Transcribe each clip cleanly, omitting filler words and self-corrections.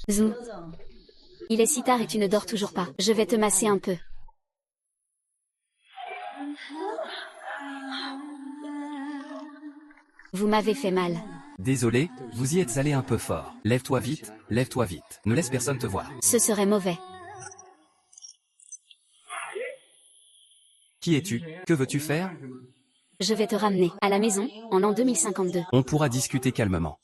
Zou. Il est si tard et tu ne dors toujours pas. Je vais te masser un peu. Vous m'avez fait mal. Désolé, vous y êtes allé un peu fort. Lève-toi vite, lève-toi vite. Ne laisse personne te voir. Ce serait mauvais. Qui es-tu? Que veux-tu faire? Je vais te ramener à la maison, en l'an 2052. On pourra discuter calmement.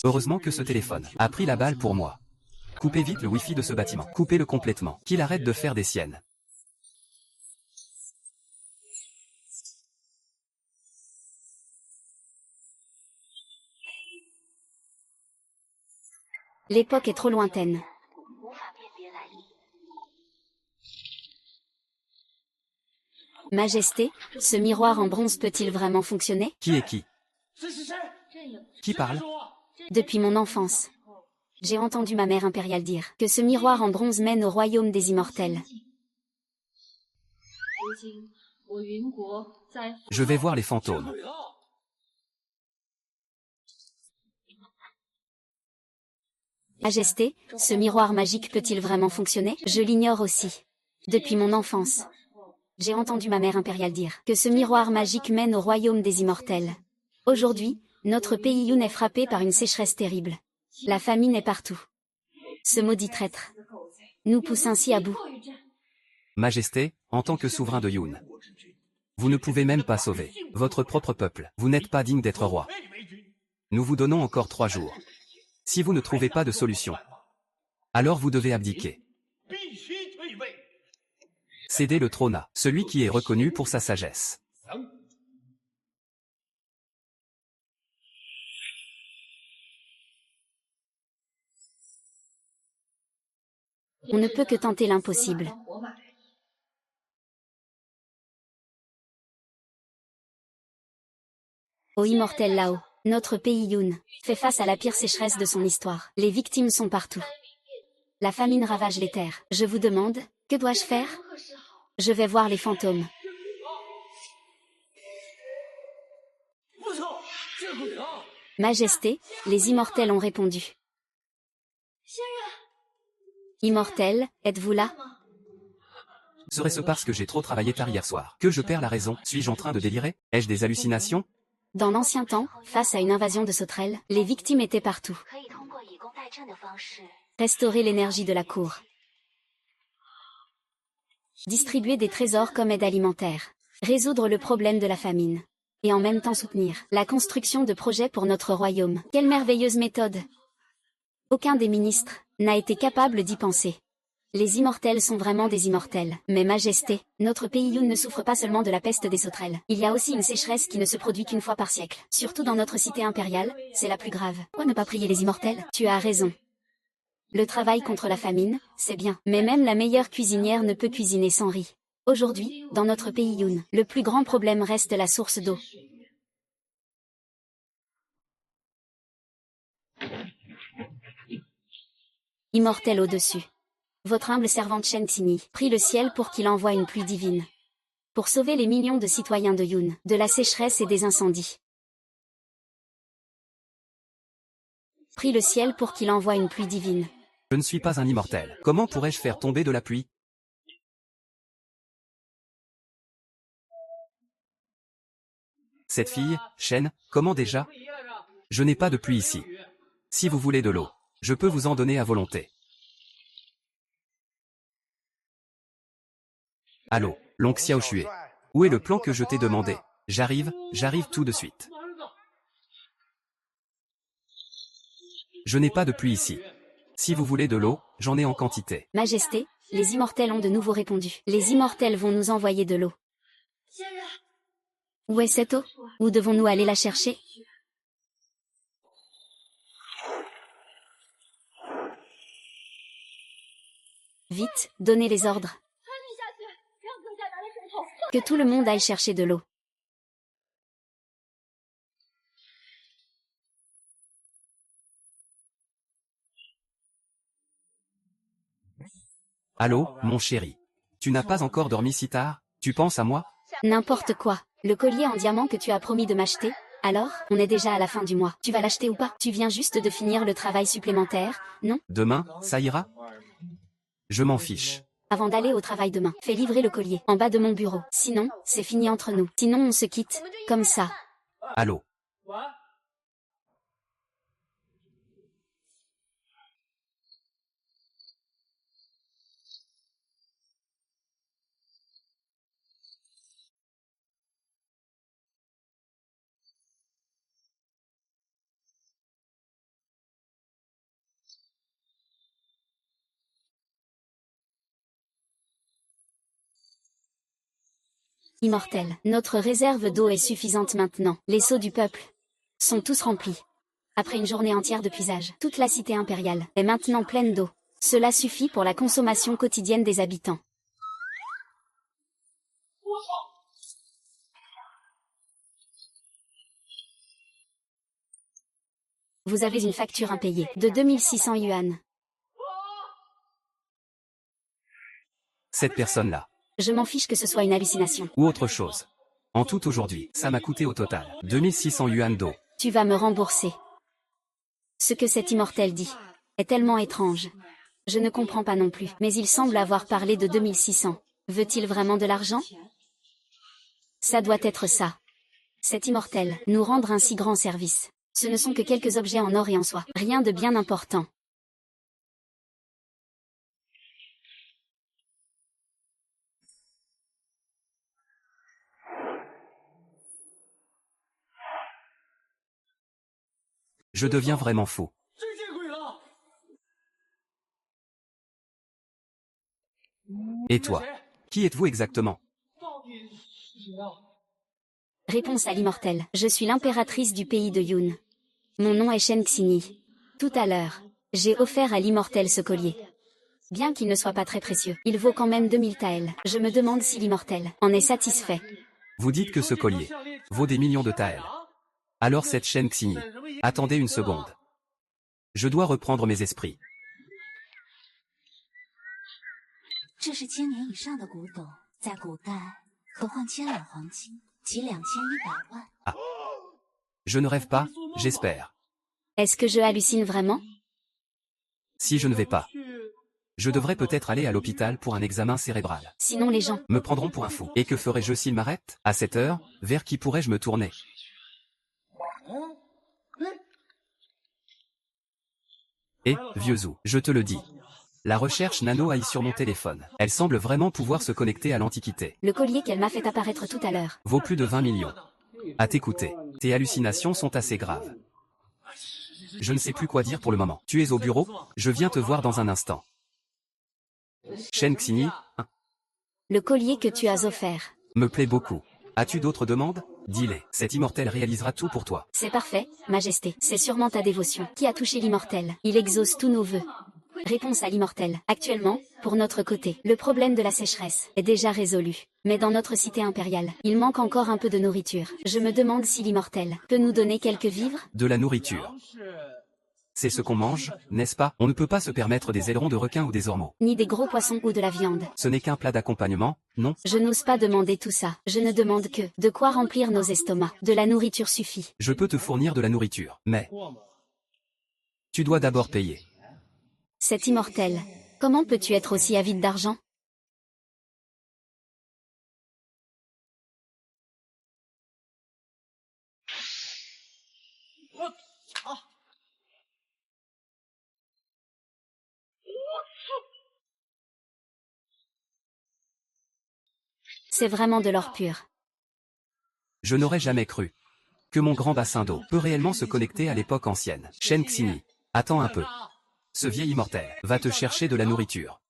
Heureusement que ce téléphone a pris la balle pour moi. Coupez vite le Wi-Fi de ce bâtiment. Coupez-le complètement. Qu'il arrête de faire des siennes. L'époque est trop lointaine. Majesté, ce miroir en bronze peut-il vraiment fonctionner? Qui est qui? Qui parle? Depuis mon enfance. J'ai entendu ma mère impériale dire que ce miroir en bronze mène au royaume des immortels. Je vais voir les fantômes. Majesté, ce miroir magique peut-il vraiment fonctionner? Je l'ignore aussi. Depuis mon enfance. J'ai entendu ma mère impériale dire que ce miroir magique mène au royaume des immortels. Aujourd'hui, notre pays Yun est frappé par une sécheresse terrible. La famine est partout. Ce maudit traître nous pousse ainsi à bout. Majesté, en tant que souverain de Yun, vous ne pouvez même pas sauver votre propre peuple. Vous n'êtes pas digne d'être roi. Nous vous donnons encore 3 jours. Si vous ne trouvez pas de solution, alors vous devez abdiquer. Cédez le trône à celui qui est reconnu pour sa sagesse. On ne peut que tenter l'impossible. Ô immortel là-haut, notre pays Yun fait face à la pire sécheresse de son histoire. Les victimes sont partout. La famine ravage les terres. Je vous demande, que dois-je faire? Je vais voir les fantômes. Majesté, les immortels ont répondu. Immortel, êtes-vous là? Serait-ce parce que j'ai trop travaillé tard hier soir que je perds la raison? Suis-je en train de délirer? Ai-je des hallucinations? Dans l'ancien temps, face à une invasion de sauterelles, les victimes étaient partout. Restaurer l'énergie de la cour. Distribuer des trésors comme aide alimentaire. Résoudre le problème de la famine. Et en même temps soutenir la construction de projets pour notre royaume. Quelle merveilleuse méthode! Aucun des ministres n'a été capable d'y penser. Les immortels sont vraiment des immortels. Mais Majesté, notre pays Yun ne souffre pas seulement de la peste des sauterelles. Il y a aussi une sécheresse qui ne se produit qu'une fois par siècle. Surtout dans notre cité impériale, c'est la plus grave. Pourquoi ne pas prier les immortels? Tu as raison. Le travail contre la famine, c'est bien. Mais même la meilleure cuisinière ne peut cuisiner sans riz. Aujourd'hui, dans notre pays Yun, le plus grand problème reste la source d'eau. Immortel au-dessus. Votre humble servante Shen Tini prie le ciel pour qu'il envoie une pluie divine. Pour sauver les millions de citoyens de Yun, de la sécheresse et des incendies. Prie le ciel pour qu'il envoie une pluie divine. Je ne suis pas un immortel. Comment pourrais-je faire tomber de la pluie? Cette fille, Shen, comment déjà? Je n'ai pas de pluie ici. Si vous voulez de l'eau, je peux vous en donner à volonté. Allô, Long Xiaoxue. Où est le plan que je t'ai demandé? J'arrive tout de suite. Je n'ai pas de puits ici. Si vous voulez de l'eau, j'en ai en quantité. Majesté, les immortels ont de nouveau répondu. Les immortels vont nous envoyer de l'eau. Où est cette eau? Où devons-nous aller la chercher? Vite, donnez les ordres. Que tout le monde aille chercher de l'eau. Allô, mon chéri. Tu n'as pas encore dormi si tard? Tu penses à moi? N'importe quoi. Le collier en diamant que tu as promis de m'acheter? Alors, on est déjà à la fin du mois. Tu vas l'acheter ou pas? Tu viens juste de finir le travail supplémentaire, non? Demain, ça ira? Je m'en fiche. Avant d'aller au travail demain, fais livrer le collier, en bas de mon bureau. Sinon, c'est fini entre nous. Sinon on se quitte, comme ça. Allô? Immortel, notre réserve d'eau est suffisante maintenant. Les seaux du peuple sont tous remplis. Après une journée entière de puisage, toute la cité impériale est maintenant pleine d'eau. Cela suffit pour la consommation quotidienne des habitants. Vous avez une facture impayée de 2600 yuan. Cette personne-là. Je m'en fiche que ce soit une hallucination. Ou autre chose. En tout aujourd'hui, ça m'a coûté au total 2600 yuan d'eau. Tu vas me rembourser. Ce que cet immortel dit est tellement étrange. Je ne comprends pas non plus, mais il semble avoir parlé de 2600. Veut-il vraiment de l'argent? Ça doit être ça. Cet immortel nous rendre un si grand service. Ce ne sont que quelques objets en or et en soie. Rien de bien important. Je deviens vraiment fou. Et toi? Qui êtes-vous exactement? Réponse à l'immortel. Je suis l'impératrice du pays de Yun. Mon nom est Shen Xini. Tout à l'heure, j'ai offert à l'immortel ce collier. Bien qu'il ne soit pas très précieux, il vaut quand même 2000 taels. Je me demande si l'immortel en est satisfait. Vous dites que ce collier vaut des millions de taels. Alors cette chaîne Xini. Attendez une seconde. Je dois reprendre mes esprits. 这是千年以上的古董，在古代可换千两黄金，即2100万。 Je ne rêve pas, j'espère. Est-ce que je hallucine vraiment? Si je ne vais pas, je devrais peut-être aller à l'hôpital pour un examen cérébral. Sinon les gens Me prendront pour un fou. Et que ferais-je s'ils m'arrêtent? À cette heure, vers qui pourrais-je me tourner? Et, vieux Zou, je te le dis. La recherche Nano aille sur mon téléphone. Elle semble vraiment pouvoir se connecter à l'Antiquité. Le collier qu'elle m'a fait apparaître tout à l'heure Vaut plus de 20 millions. À t'écouter, tes hallucinations sont assez graves. Je ne sais plus quoi dire pour le moment. Tu es au bureau? Je viens te voir dans un instant. Shen Xini, Le collier que tu as offert. me plaît beaucoup. As-tu d'autres demandes? Dis-les. Cet immortel réalisera tout pour toi. C'est parfait, Majesté. C'est sûrement ta dévotion qui a touché l'immortel. Il exauce tous nos vœux. Réponse à l'immortel. Actuellement, pour notre côté, le problème de la sécheresse est déjà résolu. Mais dans notre cité impériale, il manque encore un peu de nourriture. Je me demande si l'immortel peut nous donner quelques vivres? De la nourriture. C'est ce qu'on mange, n'est-ce pas? On ne peut pas se permettre des ailerons de requin ou des ormeaux. Ni des gros poissons ou de la viande. Ce n'est qu'un plat d'accompagnement, non? Je n'ose pas demander tout ça. Je ne demande que de quoi remplir nos estomacs. De la nourriture suffit. Je peux te fournir de la nourriture, mais tu dois d'abord payer. C'est immortel. Comment peux-tu être aussi avide d'argent? C'est vraiment de l'or pur. Je n'aurais jamais cru que mon grand bassin d'eau peut réellement se connecter à l'époque ancienne. Shen Xini. Attends un peu. Ce vieil immortel va te chercher de la nourriture.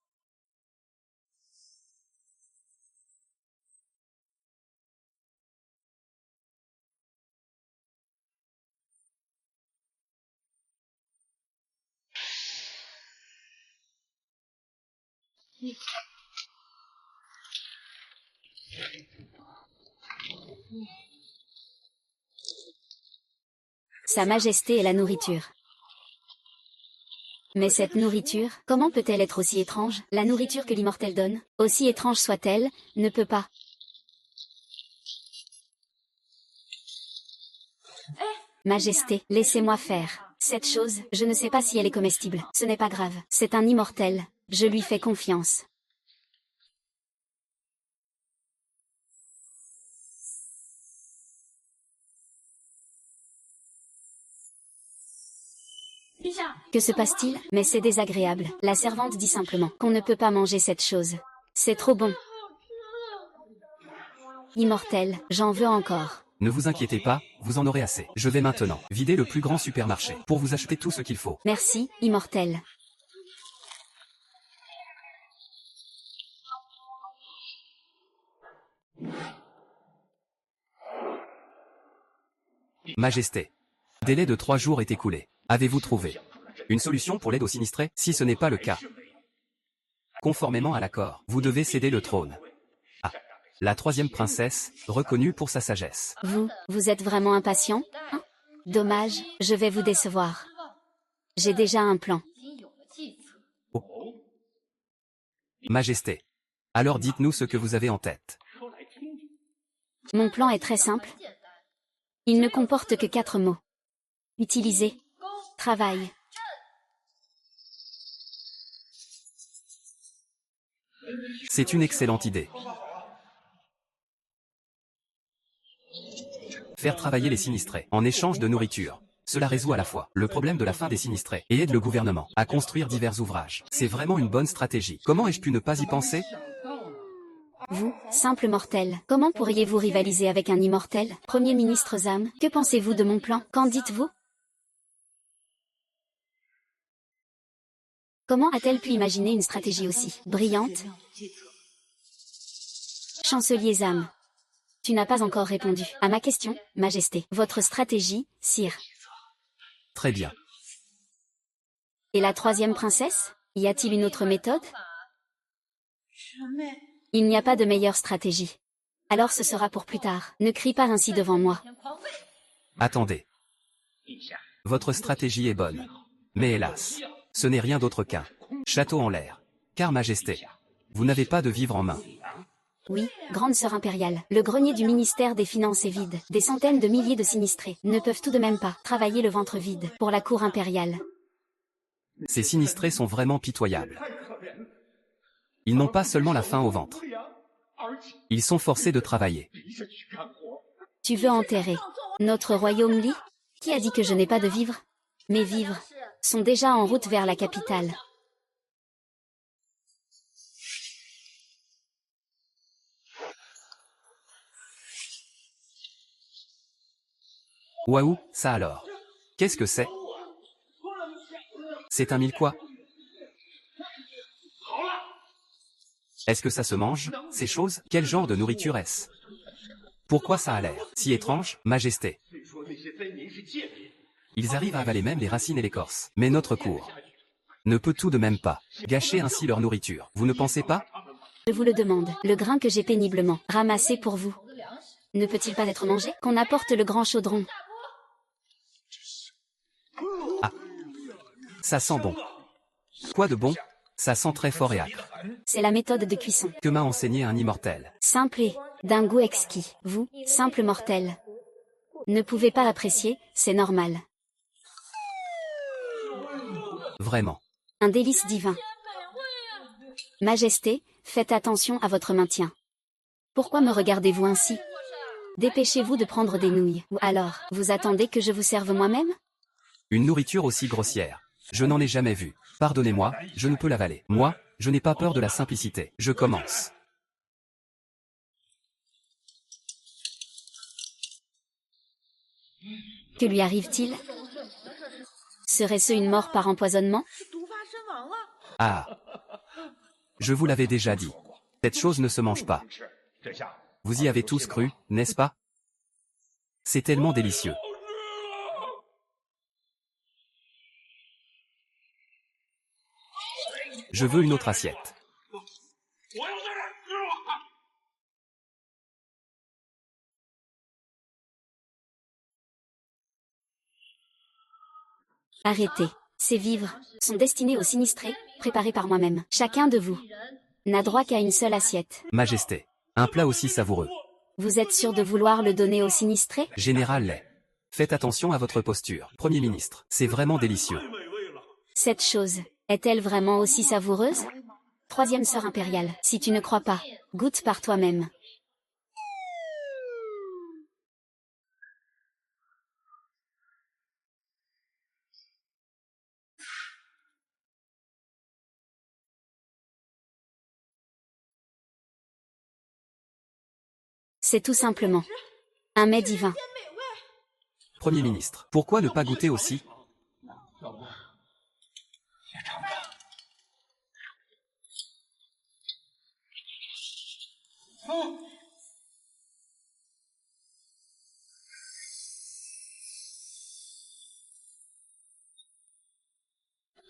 Sa Majesté est la nourriture. Mais cette nourriture, comment peut-elle être aussi étrange? La nourriture que l'immortel donne, aussi étrange soit-elle, ne peut pas. Majesté, laissez-moi faire. Cette chose, je ne sais pas si elle est comestible. Ce n'est pas grave. C'est un immortel. Je lui fais confiance. Que se passe-t-il? Mais c'est désagréable. La servante dit simplement qu'on ne peut pas manger cette chose. C'est trop bon. Immortel, j'en veux encore. Ne vous inquiétez pas, vous en aurez assez. Je vais maintenant vider le plus grand supermarché pour vous acheter tout ce qu'il faut. Merci, immortel. Majesté. Délai de 3 jours est écoulé. Avez-vous trouvé une solution pour l'aide aux sinistrés? Si ce n'est pas le cas, conformément à l'accord, vous devez céder le trône. Ah, la troisième princesse, reconnue pour sa sagesse. Vous êtes vraiment impatient, hein? Dommage, je vais vous décevoir. J'ai déjà un plan. Oh. Majesté. Alors dites-nous ce que vous avez en tête. Mon plan est très simple. Il ne comporte que 4 mots. Utiliser. Travail. C'est une excellente idée. Faire travailler les sinistrés en échange de nourriture. Cela résout à la fois le problème de la faim des sinistrés et aide le gouvernement à construire divers ouvrages. C'est vraiment une bonne stratégie. Comment ai-je pu ne pas y penser? Vous, simple mortel, comment pourriez-vous rivaliser avec un immortel? Premier ministre Zam, que pensez-vous de mon plan? Qu'en dites-vous? Comment a-t-elle pu imaginer une stratégie aussi brillante? Chancelier Zam, tu n'as pas encore répondu à ma question, Majesté. Votre stratégie, sire. Très bien. Et la troisième princesse? Y a-t-il une autre méthode? Il n'y a pas de meilleure stratégie. Alors ce sera pour plus tard. Ne crie pas ainsi devant moi. Attendez. Votre stratégie est bonne. Mais hélas, ce n'est rien d'autre qu'un château en l'air. Car Majesté, vous n'avez pas de vivre en main. Oui, grande sœur impériale, le grenier du ministère des Finances est vide. Des centaines de milliers de sinistrés ne peuvent tout de même pas travailler le ventre vide pour la cour impériale. Ces sinistrés sont vraiment pitoyables. Ils n'ont pas seulement la faim au ventre. Ils sont forcés de travailler. Tu veux enterrer notre royaume Li? Qui a dit que je n'ai pas de vivres? Mes vivres sont déjà en route vers la capitale. Waouh, ça alors. Qu'est-ce que c'est? C'est un mille quoi? Est-ce que ça se mange, ces choses? Quel genre de nourriture est-ce? Pourquoi ça a l'air si étrange, Majesté? Ils arrivent à avaler même les racines et l'écorce. Mais notre cour ne peut tout de même pas gâcher ainsi leur nourriture. Vous ne pensez pas? Je vous le demande, le grain que j'ai péniblement ramassé pour vous, ne peut-il pas être mangé? Qu'on apporte le grand chaudron. Ah, ça sent bon. Quoi de bon? Ça sent très fort et acre. C'est la méthode de cuisson. Que m'a enseigné un immortel. Simple et d'un goût exquis. Vous, simple mortel, ne pouvez pas apprécier, c'est normal. Vraiment. Un délice divin. Majesté, faites attention à votre maintien. Pourquoi me regardez-vous ainsi? Dépêchez-vous de prendre des nouilles. Ou alors, vous attendez que je vous serve moi-même? Une nourriture aussi grossière. Je n'en ai jamais vu. Pardonnez-moi, je ne peux l'avaler. Moi, je n'ai pas peur de la simplicité. Je commence. Que lui arrive-t-il? Serait-ce une mort par empoisonnement? Ah. Je vous l'avais déjà dit. Cette chose ne se mange pas. Vous y avez tous cru, n'est-ce pas? C'est tellement délicieux. Je veux une autre assiette. Arrêtez. Ces vivres sont destinés aux sinistrés, préparés par moi-même. Chacun de vous n'a droit qu'à une seule assiette. Majesté. Un plat aussi savoureux. Vous êtes sûr de vouloir le donner aux sinistrés? Général Lay. Faites attention à votre posture. Premier ministre, c'est vraiment délicieux. Cette chose est-elle vraiment aussi savoureuse? Troisième sœur impériale, si tu ne crois pas, goûte par toi-même. C'est tout simplement un mets divin. Premier ministre, pourquoi ne pas goûter aussi?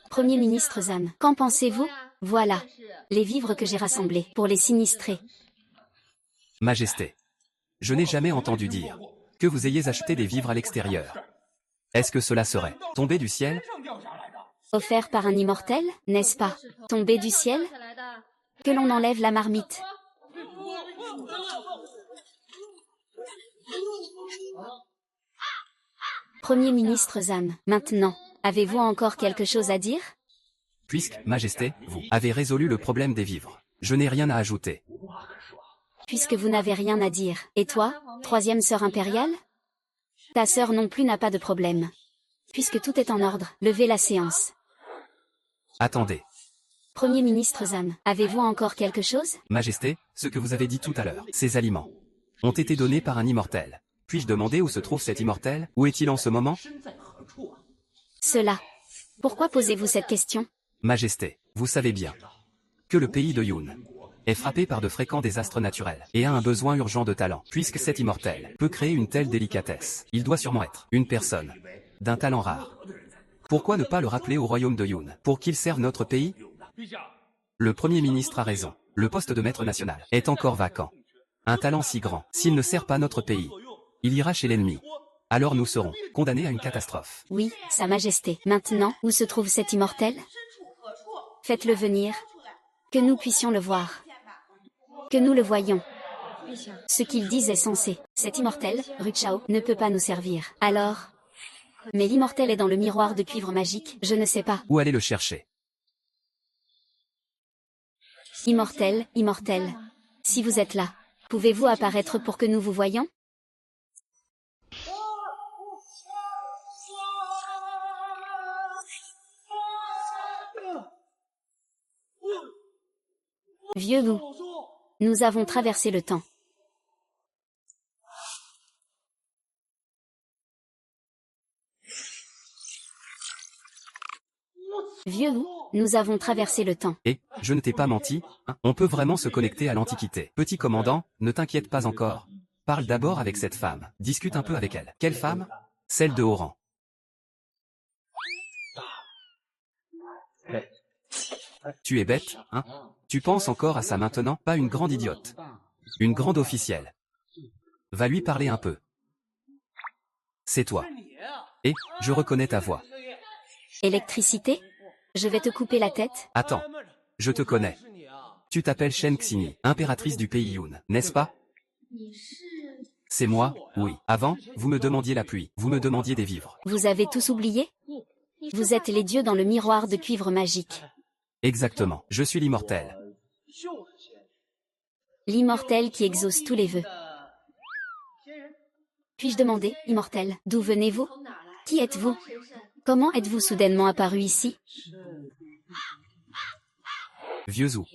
Premier ministre Zan, qu'en pensez-vous? Voilà les vivres que j'ai rassemblés pour les sinistrés. Majesté. Je n'ai jamais entendu dire que vous ayez acheté des vivres à l'extérieur. Est-ce que cela serait tombé du ciel? Offert par un immortel, n'est-ce pas? Tombé du ciel? Que l'on enlève la marmite. Premier ministre Zan, maintenant, avez-vous encore quelque chose à dire? Puisque, Majesté, vous avez résolu le problème des vivres. Je n'ai rien à ajouter. Puisque vous n'avez rien à dire. Et toi, troisième sœur impériale? Ta sœur non plus n'a pas de problème. Puisque tout est en ordre, levez la séance. Attendez. Premier ministre Zan, avez-vous encore quelque chose? Majesté, ce que vous avez dit tout à l'heure, ces aliments ont été donnés par un immortel. Puis-je demander où se trouve cet immortel? Où est-il en ce moment? Cela. Pourquoi posez-vous cette question? Majesté, vous savez bien que le pays de Yoon est frappé par de fréquents désastres naturels et a un besoin urgent de talent. Puisque cet immortel peut créer une telle délicatesse, il doit sûrement être une personne d'un talent rare. Pourquoi ne pas le rappeler au royaume de Yoon pour qu'il serve notre pays? Le Premier ministre a raison. Le poste de maître national est encore vacant. Un talent si grand, s'il ne sert pas notre pays, il ira chez l'ennemi. Alors nous serons condamnés à une catastrophe. Oui, Sa Majesté. Maintenant, où se trouve cet immortel? Faites-le venir. Que nous puissions le voir. Que nous le voyions. Ce qu'il dit est censé. Cet immortel, Ruchao, ne peut pas nous servir. Alors? Mais l'immortel est dans le miroir de cuivre magique, je ne sais pas. Où aller le chercher? Immortel, immortel. Si vous êtes là, pouvez-vous apparaître pour que nous vous voyions? Vieux loup. Nous avons traversé le temps. Vieux loup, nous avons traversé le temps. Et, je ne t'ai pas menti, hein, on peut vraiment se connecter à l'Antiquité. Petit commandant, ne t'inquiète pas encore. Parle d'abord avec cette femme. Discute un peu avec elle. Quelle femme? Celle de haut rang. Tu es bête, hein? Tu penses encore à ça maintenant? Pas une grande idiote. Une grande officielle. Va lui parler un peu. C'est toi. Et, je reconnais ta voix. Électricité? Je vais te couper la tête. Attends. Je te connais. Tu t'appelles Shen Xini, impératrice du pays Yoon, n'est-ce pas? C'est moi, oui. Avant, vous me demandiez la pluie, vous me demandiez des vivres. Vous avez tous oublié? Vous êtes les dieux dans le miroir de cuivre magique. Exactement, je suis l'immortel. L'immortel qui exauce tous les vœux. Puis-je demander, immortel, d'où venez-vous? Qui êtes-vous? Comment êtes-vous soudainement apparu ici? Vieux Zou.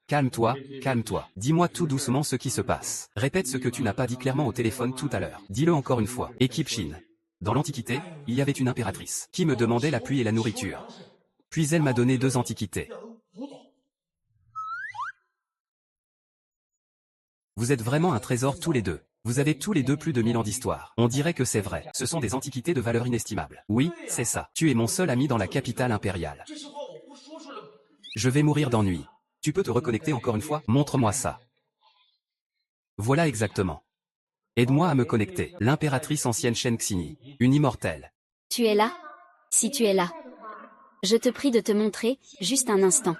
Calme-toi, calme-toi. Dis-moi tout doucement ce qui se passe. Répète ce que tu n'as pas dit clairement au téléphone tout à l'heure. Dis-le encore une fois. Équipe Chine. Dans l'Antiquité, il y avait une impératrice qui me demandait la pluie et la nourriture. Puis elle m'a donné 2 antiquités. Vous êtes vraiment un trésor tous les deux. Vous avez tous les deux plus de 1000 ans d'histoire. On dirait que c'est vrai. Ce sont des antiquités de valeur inestimable. Oui, c'est ça. Tu es mon seul ami dans la capitale impériale. Je vais mourir d'ennui. Tu peux te reconnecter encore une fois? Montre-moi ça. Voilà exactement. Aide-moi à me connecter. L'impératrice ancienne Shen Xini. Une immortelle. Tu es là? Si tu es là. Je te prie de te montrer, juste un instant.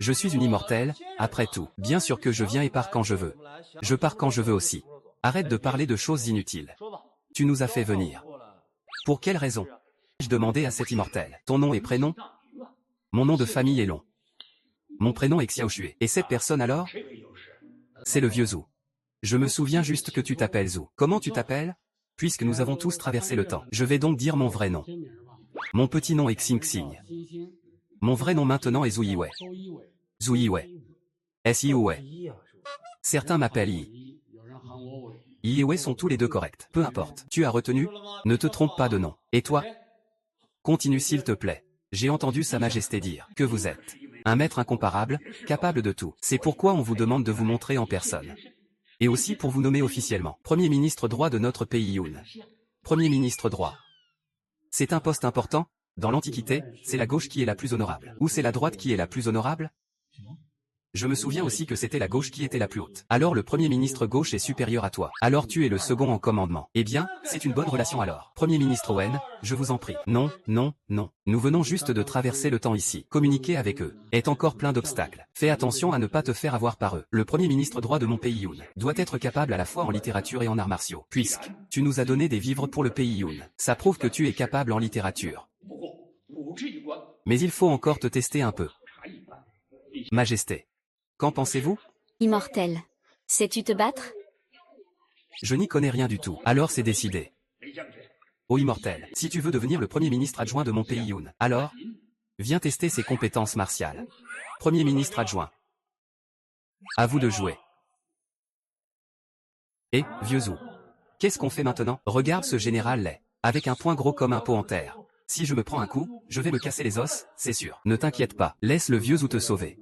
Je suis une immortelle, après tout. Bien sûr que je viens et pars quand je veux. Je pars quand je veux aussi. Arrête de parler de choses inutiles. Tu nous as fait venir. Pour quelle raison? Je demandais à cette immortelle. Ton nom et prénom? Mon nom de famille est long. Mon prénom est Xiaoxue. Et cette personne alors? C'est le vieux Zhu. Je me souviens juste que tu t'appelles Zhu. Comment tu t'appelles? Puisque nous avons tous traversé le temps. Je vais donc dire mon vrai nom. Mon petit nom est Xing Xing. Mon vrai nom maintenant est Zhu Yiwei. Zhu Yiwei. S-I-Yiwei. Certains m'appellent Yi. Yiwei sont tous les deux corrects. Peu importe. Tu as retenu? Ne te trompe pas de nom. Et toi? Continue s'il te plaît. J'ai entendu Sa Majesté dire que vous êtes un maître incomparable, capable de tout. C'est pourquoi on vous demande de vous montrer en personne. Et aussi pour vous nommer officiellement Premier ministre droit de notre pays Yun. Premier ministre droit. C'est un poste important. Dans l'Antiquité, c'est la gauche qui est la plus honorable. Ou c'est la droite qui est la plus honorable? Je me souviens aussi que c'était la gauche qui était la plus haute. Alors le Premier ministre gauche est supérieur à toi. Alors tu es le second en commandement. Eh bien, c'est une bonne relation alors. Premier ministre Owen, je vous en prie. Non, non, non. Nous venons juste de traverser le temps ici. Communiquer avec eux est encore plein d'obstacles. Fais attention à ne pas te faire avoir par eux. Le Premier ministre droit de mon pays Yun doit être capable à la fois en littérature et en arts martiaux. Puisque tu nous as donné des vivres pour le pays Yun. Ça prouve que tu es capable en littérature. Mais il faut encore te tester un peu. Majesté. Qu'en pensez-vous? Immortel. Sais-tu te battre? Je n'y connais rien du tout. Alors c'est décidé. Ô immortel, si tu veux devenir le premier ministre adjoint de mon pays Yun, alors, viens tester ses compétences martiales. Premier ministre adjoint. À vous de jouer. Et, vieux Zhu. Qu'est-ce qu'on fait maintenant? Regarde ce général laid. Avec un poing gros comme un pot en terre. Si je me prends un coup, je vais me casser les os, c'est sûr. Ne t'inquiète pas, laisse le vieux Zhu te sauver.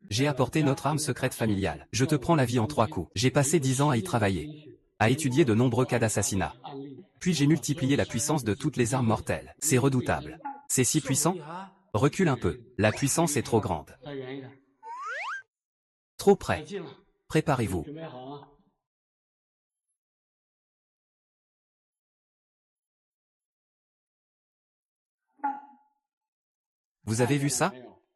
J'ai apporté notre arme secrète familiale. Je te prends la vie en 3 coups. J'ai passé 10 ans à y travailler. À étudier de nombreux cas d'assassinat. Puis j'ai multiplié la puissance de toutes les armes mortelles. C'est redoutable. C'est si puissant? Recule un peu. La puissance est trop grande. Trop près. Préparez-vous. Vous avez vu ça?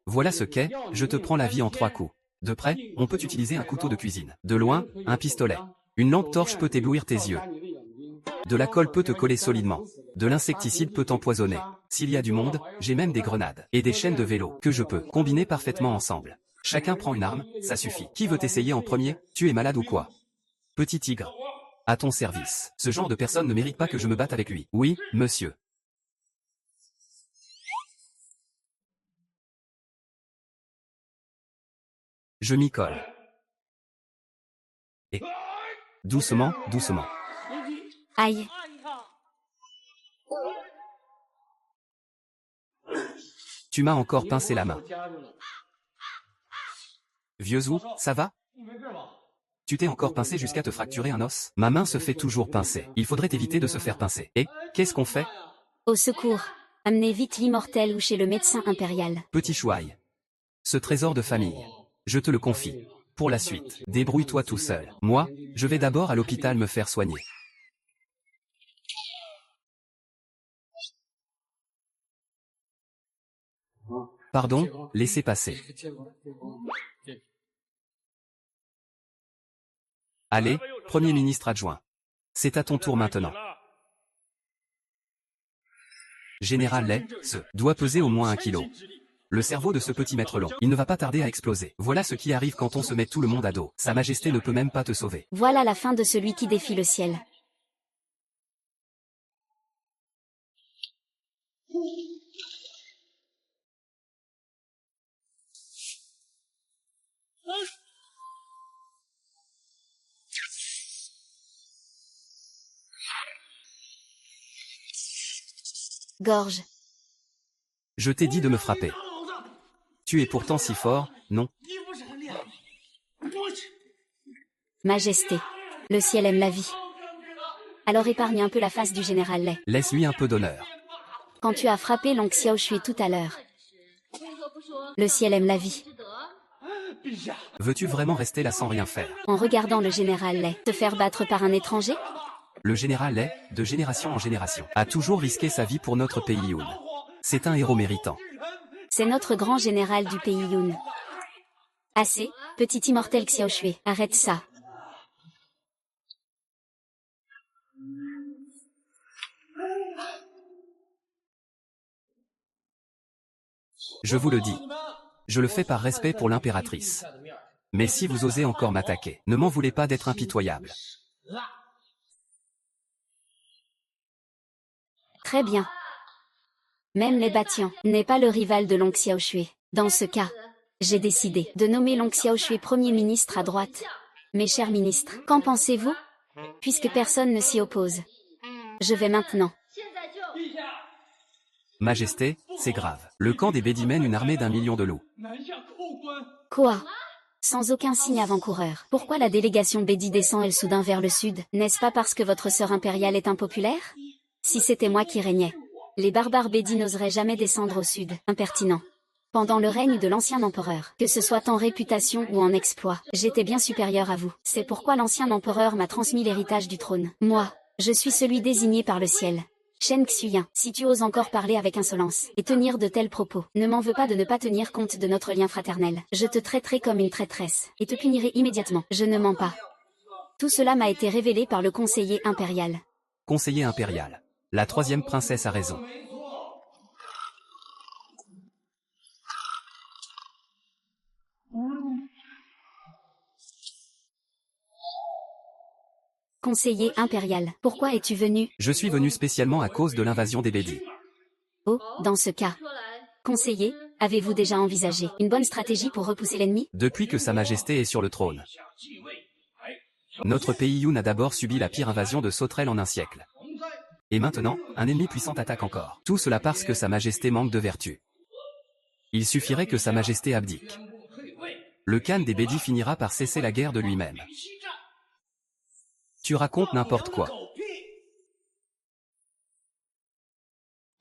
Voilà ce qu'est, je te prends la vie en 3 coups. De près, on peut utiliser un couteau de cuisine. De loin, un pistolet. Une lampe torche peut éblouir tes yeux. De la colle peut te coller solidement. De l'insecticide peut t'empoisonner. S'il y a du monde, j'ai même des grenades. Et des chaînes de vélo, que je peux combiner parfaitement ensemble. Chacun prend une arme, ça suffit. Qui veut essayer en premier? Tu es malade ou quoi? Petit tigre. À ton service. Ce genre de personne ne mérite pas que je me batte avec lui. Oui, monsieur. Je m'y colle. Et doucement, doucement. Aïe. Tu m'as encore pincé la main. Vieux Zhu, ça va? Tu t'es encore pincé jusqu'à te fracturer un os? Ma main se fait toujours pincer. Il faudrait éviter de se faire pincer. Et, qu'est-ce qu'on fait? Au secours. Amenez vite l'immortel ou chez le médecin impérial. Petit chouaille. Ce trésor de famille. Je te le confie. Pour la suite, débrouille-toi tout seul. Moi, je vais d'abord à l'hôpital me faire soigner. Pardon, laissez passer. Allez, Premier ministre adjoint. C'est à ton tour maintenant. Général Lei, ce doit peser au moins 1 kilo. Le cerveau de ce petit maître long, il ne va pas tarder à exploser. Voilà ce qui arrive quand on se met tout le monde à dos. Sa Majesté ne peut même pas te sauver. Voilà la fin de celui qui défie le ciel. Gorge. Je t'ai dit de me frapper. Tu es pourtant si fort, non? Majesté. Le ciel aime la vie. Alors épargne un peu la face du général Lei. Laisse-lui un peu d'honneur. Quand tu as frappé Long Xiaoshui tout à l'heure. Le ciel aime la vie. Veux-tu vraiment rester là sans rien faire? En regardant le général Lei te faire battre par un étranger? Le général Lei, de génération en génération, a toujours risqué sa vie pour notre pays Yun. C'est un héros méritant. C'est notre grand général du pays Yun. Assez, petit immortel Xiaoshui, arrête ça. Je vous le dis. Je le fais par respect pour l'impératrice. Mais si vous osez encore m'attaquer, ne m'en voulez pas d'être impitoyable. Très bien. Même les Batian n'est pas le rival de Long Xiaoshui. Dans ce cas, j'ai décidé de nommer Long Xiaoshui Premier ministre à droite. Mes chers ministres, qu'en pensez-vous? Puisque personne ne s'y oppose. Je vais maintenant. Majesté, c'est grave. Le camp des Bédi mène une armée d'1 million de loups. Quoi? Sans aucun signe avant-coureur. Pourquoi la délégation Bédi descend-elle soudain vers le sud? N'est-ce pas parce que votre sœur impériale est impopulaire? Si c'était moi qui régnais, les barbares Bédi n'oseraient jamais descendre au sud. Impertinent. Pendant le règne de l'ancien empereur, que ce soit en réputation ou en exploit, j'étais bien supérieur à vous. C'est pourquoi l'ancien empereur m'a transmis l'héritage du trône. Moi, je suis celui désigné par le ciel. Shen Xuyan, si tu oses encore parler avec insolence et tenir de tels propos, ne m'en veux pas de ne pas tenir compte de notre lien fraternel. Je te traiterai comme une traîtresse et te punirai immédiatement. Je ne mens pas. Tout cela m'a été révélé par le conseiller impérial. Conseiller impérial. La 3e princesse a raison. Conseiller impérial, pourquoi es-tu venu? Je suis venu spécialement à cause de l'invasion des Bédi. Oh, dans ce cas. Conseiller, avez-vous déjà envisagé une bonne stratégie pour repousser l'ennemi? Depuis que Sa Majesté est sur le trône. Notre pays Yun a d'abord subi la pire invasion de sauterelles en un siècle. Et maintenant, un ennemi puissant attaque encore. Tout cela parce que Sa Majesté manque de vertu. Il suffirait que Sa Majesté abdique. Le Khan des Bédi finira par cesser la guerre de lui-même. Tu racontes n'importe quoi.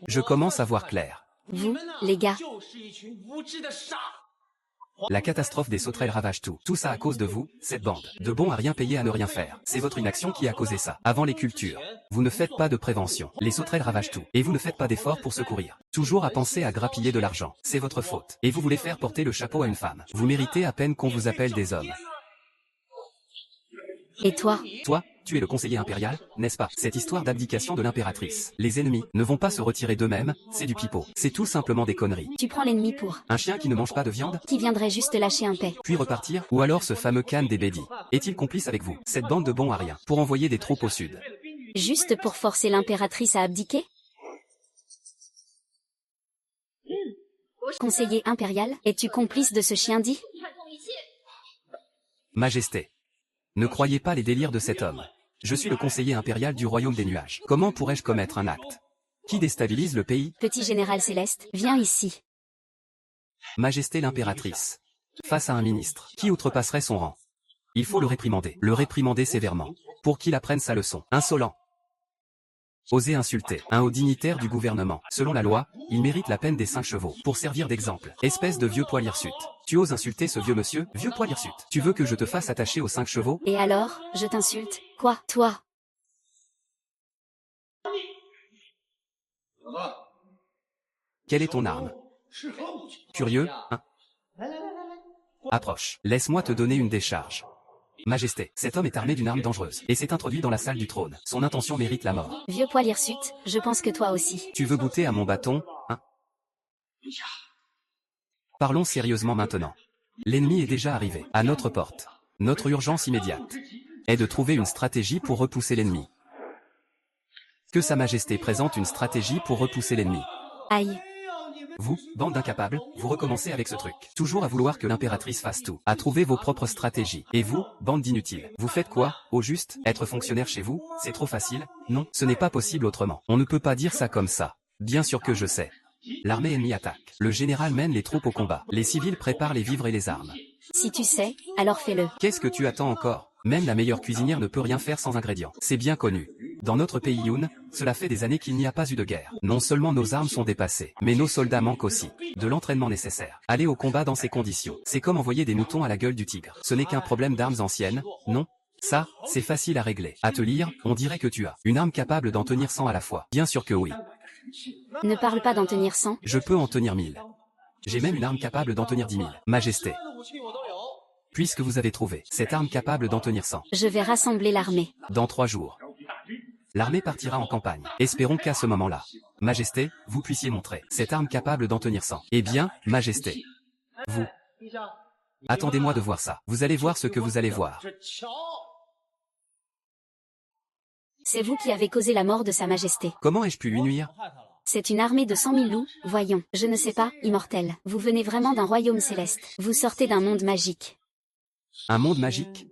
Je commence à voir clair. Vous, les gars. La catastrophe des sauterelles ravage tout. Tout ça à cause de vous, cette bande de bons à rien payer à ne rien faire. C'est votre inaction qui a causé ça. Avant les cultures, vous ne faites pas de prévention. Les sauterelles ravagent tout. Et vous ne faites pas d'efforts pour secourir. Toujours à penser à grappiller de l'argent. C'est votre faute. Et vous voulez faire porter le chapeau à une femme. Vous méritez à peine qu'on vous appelle des hommes. Et toi? Toi, tu es le conseiller impérial, n'est-ce pas? Cette histoire d'abdication de l'impératrice. Les ennemis ne vont pas se retirer d'eux-mêmes, c'est du pipeau. C'est tout simplement des conneries. Tu prends l'ennemi pour un chien qui ne mange pas de viande? Qui viendrait juste lâcher un paix. Puis repartir? Ou alors ce fameux Khan des Bédi? Est-il complice avec vous? Cette bande de bons à rien, pour envoyer des troupes au sud. Juste pour forcer l'impératrice à abdiquer? Conseiller impérial, es-tu complice de ce chien dit? Majesté. Ne croyez pas les délires de cet homme. Je suis le conseiller impérial du royaume des nuages. Comment pourrais-je commettre un acte qui déstabilise le pays? Petit général céleste, viens ici. Majesté l'impératrice. Face à un ministre qui outrepasserait son rang. Il faut le réprimander sévèrement, pour qu'il apprenne sa leçon. Insolent. Oser insulter un haut dignitaire du gouvernement. Selon la loi, il mérite la peine des 5 chevaux. Pour servir d'exemple. Espèce de vieux poil hirsute. Tu oses insulter ce vieux monsieur, vieux poil hirsute. Tu veux que je te fasse attacher aux 5 chevaux? Et alors, je t'insulte? Quoi, toi? Quelle est ton arme? Curieux, hein? Approche. Laisse-moi te donner une décharge. Majesté, cet homme est armé d'une arme dangereuse, et s'est introduit dans la salle du trône. Son intention mérite la mort. Vieux poil hirsute, je pense que toi aussi. Tu veux goûter à mon bâton, hein? Parlons sérieusement maintenant. L'ennemi est déjà arrivé, à notre porte. Notre urgence immédiate est de trouver une stratégie pour repousser l'ennemi. Que Sa Majesté présente une stratégie pour repousser l'ennemi. Aïe. Vous, bande d'incapables, vous recommencez avec ce truc. Toujours à vouloir que l'impératrice fasse tout. À trouver vos propres stratégies. Et vous, bande d'inutiles. Vous faites quoi, au juste? Être fonctionnaire chez vous, c'est trop facile? Non, ce n'est pas possible autrement. On ne peut pas dire ça comme ça. Bien sûr que je sais. L'armée ennemie attaque. Le général mène les troupes au combat. Les civils préparent les vivres et les armes. Si tu sais, alors fais-le. Qu'est-ce que tu attends encore? Même la meilleure cuisinière ne peut rien faire sans ingrédients. C'est bien connu. Dans notre pays Yoon, cela fait des années qu'il n'y a pas eu de guerre. Non seulement nos armes sont dépassées, mais nos soldats manquent aussi de l'entraînement nécessaire. Aller au combat dans ces conditions, c'est comme envoyer des moutons à la gueule du tigre. Ce n'est qu'un problème d'armes anciennes, non? Ça, c'est facile à régler. À te lire, on dirait que tu as une arme capable d'en tenir 100 à la fois. Bien sûr que oui. Ne parle pas d'en tenir 100. Je peux en tenir 1000. J'ai même une arme capable d'en tenir 10 000. Majesté. Puisque vous avez trouvé cette arme capable d'en tenir 100. Je vais rassembler l'armée. Dans 3 jours. L'armée partira en campagne. Espérons qu'à ce moment-là, Majesté, vous puissiez montrer cette arme capable d'en tenir 100. Eh bien, Majesté. Vous. Attendez-moi de voir ça. Vous allez voir ce que vous allez voir. C'est vous qui avez causé la mort de Sa Majesté. Comment ai-je pu lui nuire? C'est une armée de 100 000 loups, voyons. Je ne sais pas, immortel. Vous venez vraiment d'un royaume céleste. Vous sortez d'un monde magique. Un monde magique?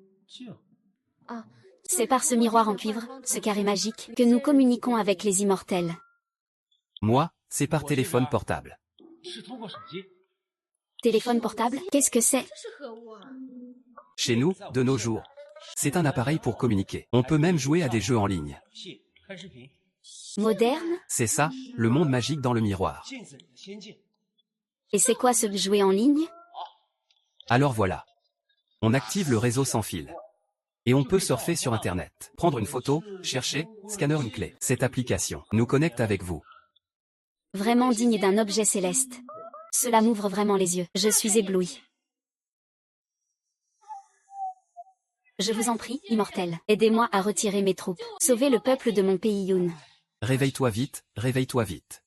C'est par ce miroir en cuivre, ce carré magique, que nous communiquons avec les immortels. Moi, c'est par téléphone portable. Téléphone portable? Qu'est-ce que c'est? Chez nous, de nos jours, c'est un appareil pour communiquer. On peut même jouer à des jeux en ligne. Moderne? C'est ça, le monde magique dans le miroir. Et c'est quoi ce jouet en ligne? Alors voilà. On active le réseau sans fil. Et on peut surfer sur Internet, prendre une photo, chercher, scanner une clé. Cette application nous connecte avec vous. Vraiment digne d'un objet céleste. Cela m'ouvre vraiment les yeux. Je suis ébloui. Je vous en prie, immortel, aidez-moi à retirer mes troupes. Sauvez le peuple de mon pays Yoon. Réveille-toi vite, réveille-toi vite.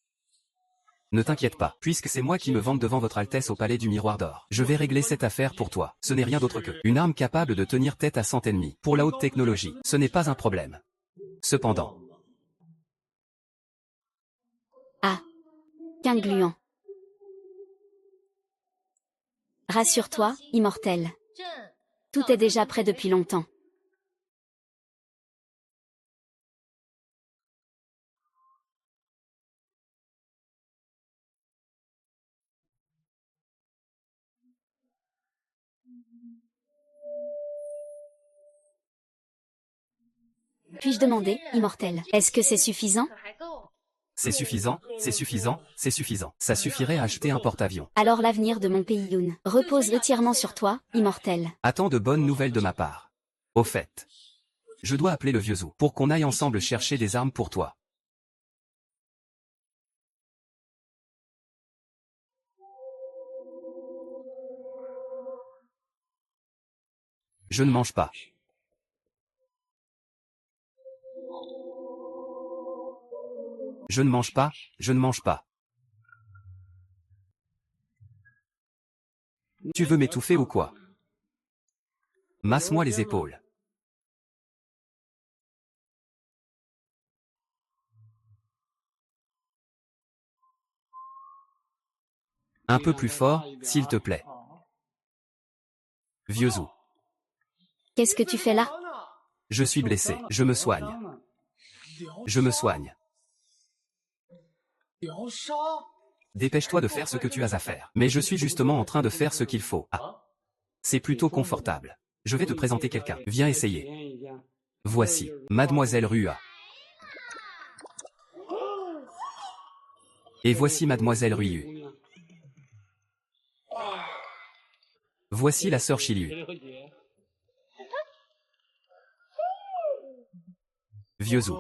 Ne t'inquiète pas, puisque c'est moi qui me vante devant votre Altesse au palais du Miroir d'Or. Je vais régler cette affaire pour toi. Ce n'est rien d'autre que une arme capable de tenir tête à 100 ennemis. Pour la haute technologie, ce n'est pas un problème. Cependant. Ah. Qu'un gluant. Rassure-toi, immortel. Tout est déjà prêt depuis longtemps. Puis-je demander, immortel, est-ce que c'est suffisant? C'est suffisant, c'est suffisant, c'est suffisant. Ça suffirait à acheter un porte-avions. Alors l'avenir de mon pays Yoon repose entièrement sur toi, immortel. Attends de bonnes nouvelles de ma part. Au fait, je dois appeler le vieux Zou pour qu'on aille ensemble chercher des armes pour toi. Je ne mange pas. Je ne mange pas, je ne mange pas. Tu veux m'étouffer ou quoi? Masse-moi les épaules. Un peu plus fort, s'il te plaît. Vieux Zou. Qu'est-ce que tu fais là? Je suis blessé, je me soigne. Je me soigne. Dépêche-toi de faire ce que tu as à faire. Mais je suis justement en train de faire ce qu'il faut. Ah. C'est plutôt confortable. Je vais te présenter quelqu'un. Viens essayer. Voici, Mademoiselle Rua. Et voici Mademoiselle Ryu. Voici la sœur Shilyu. Vieux Zou.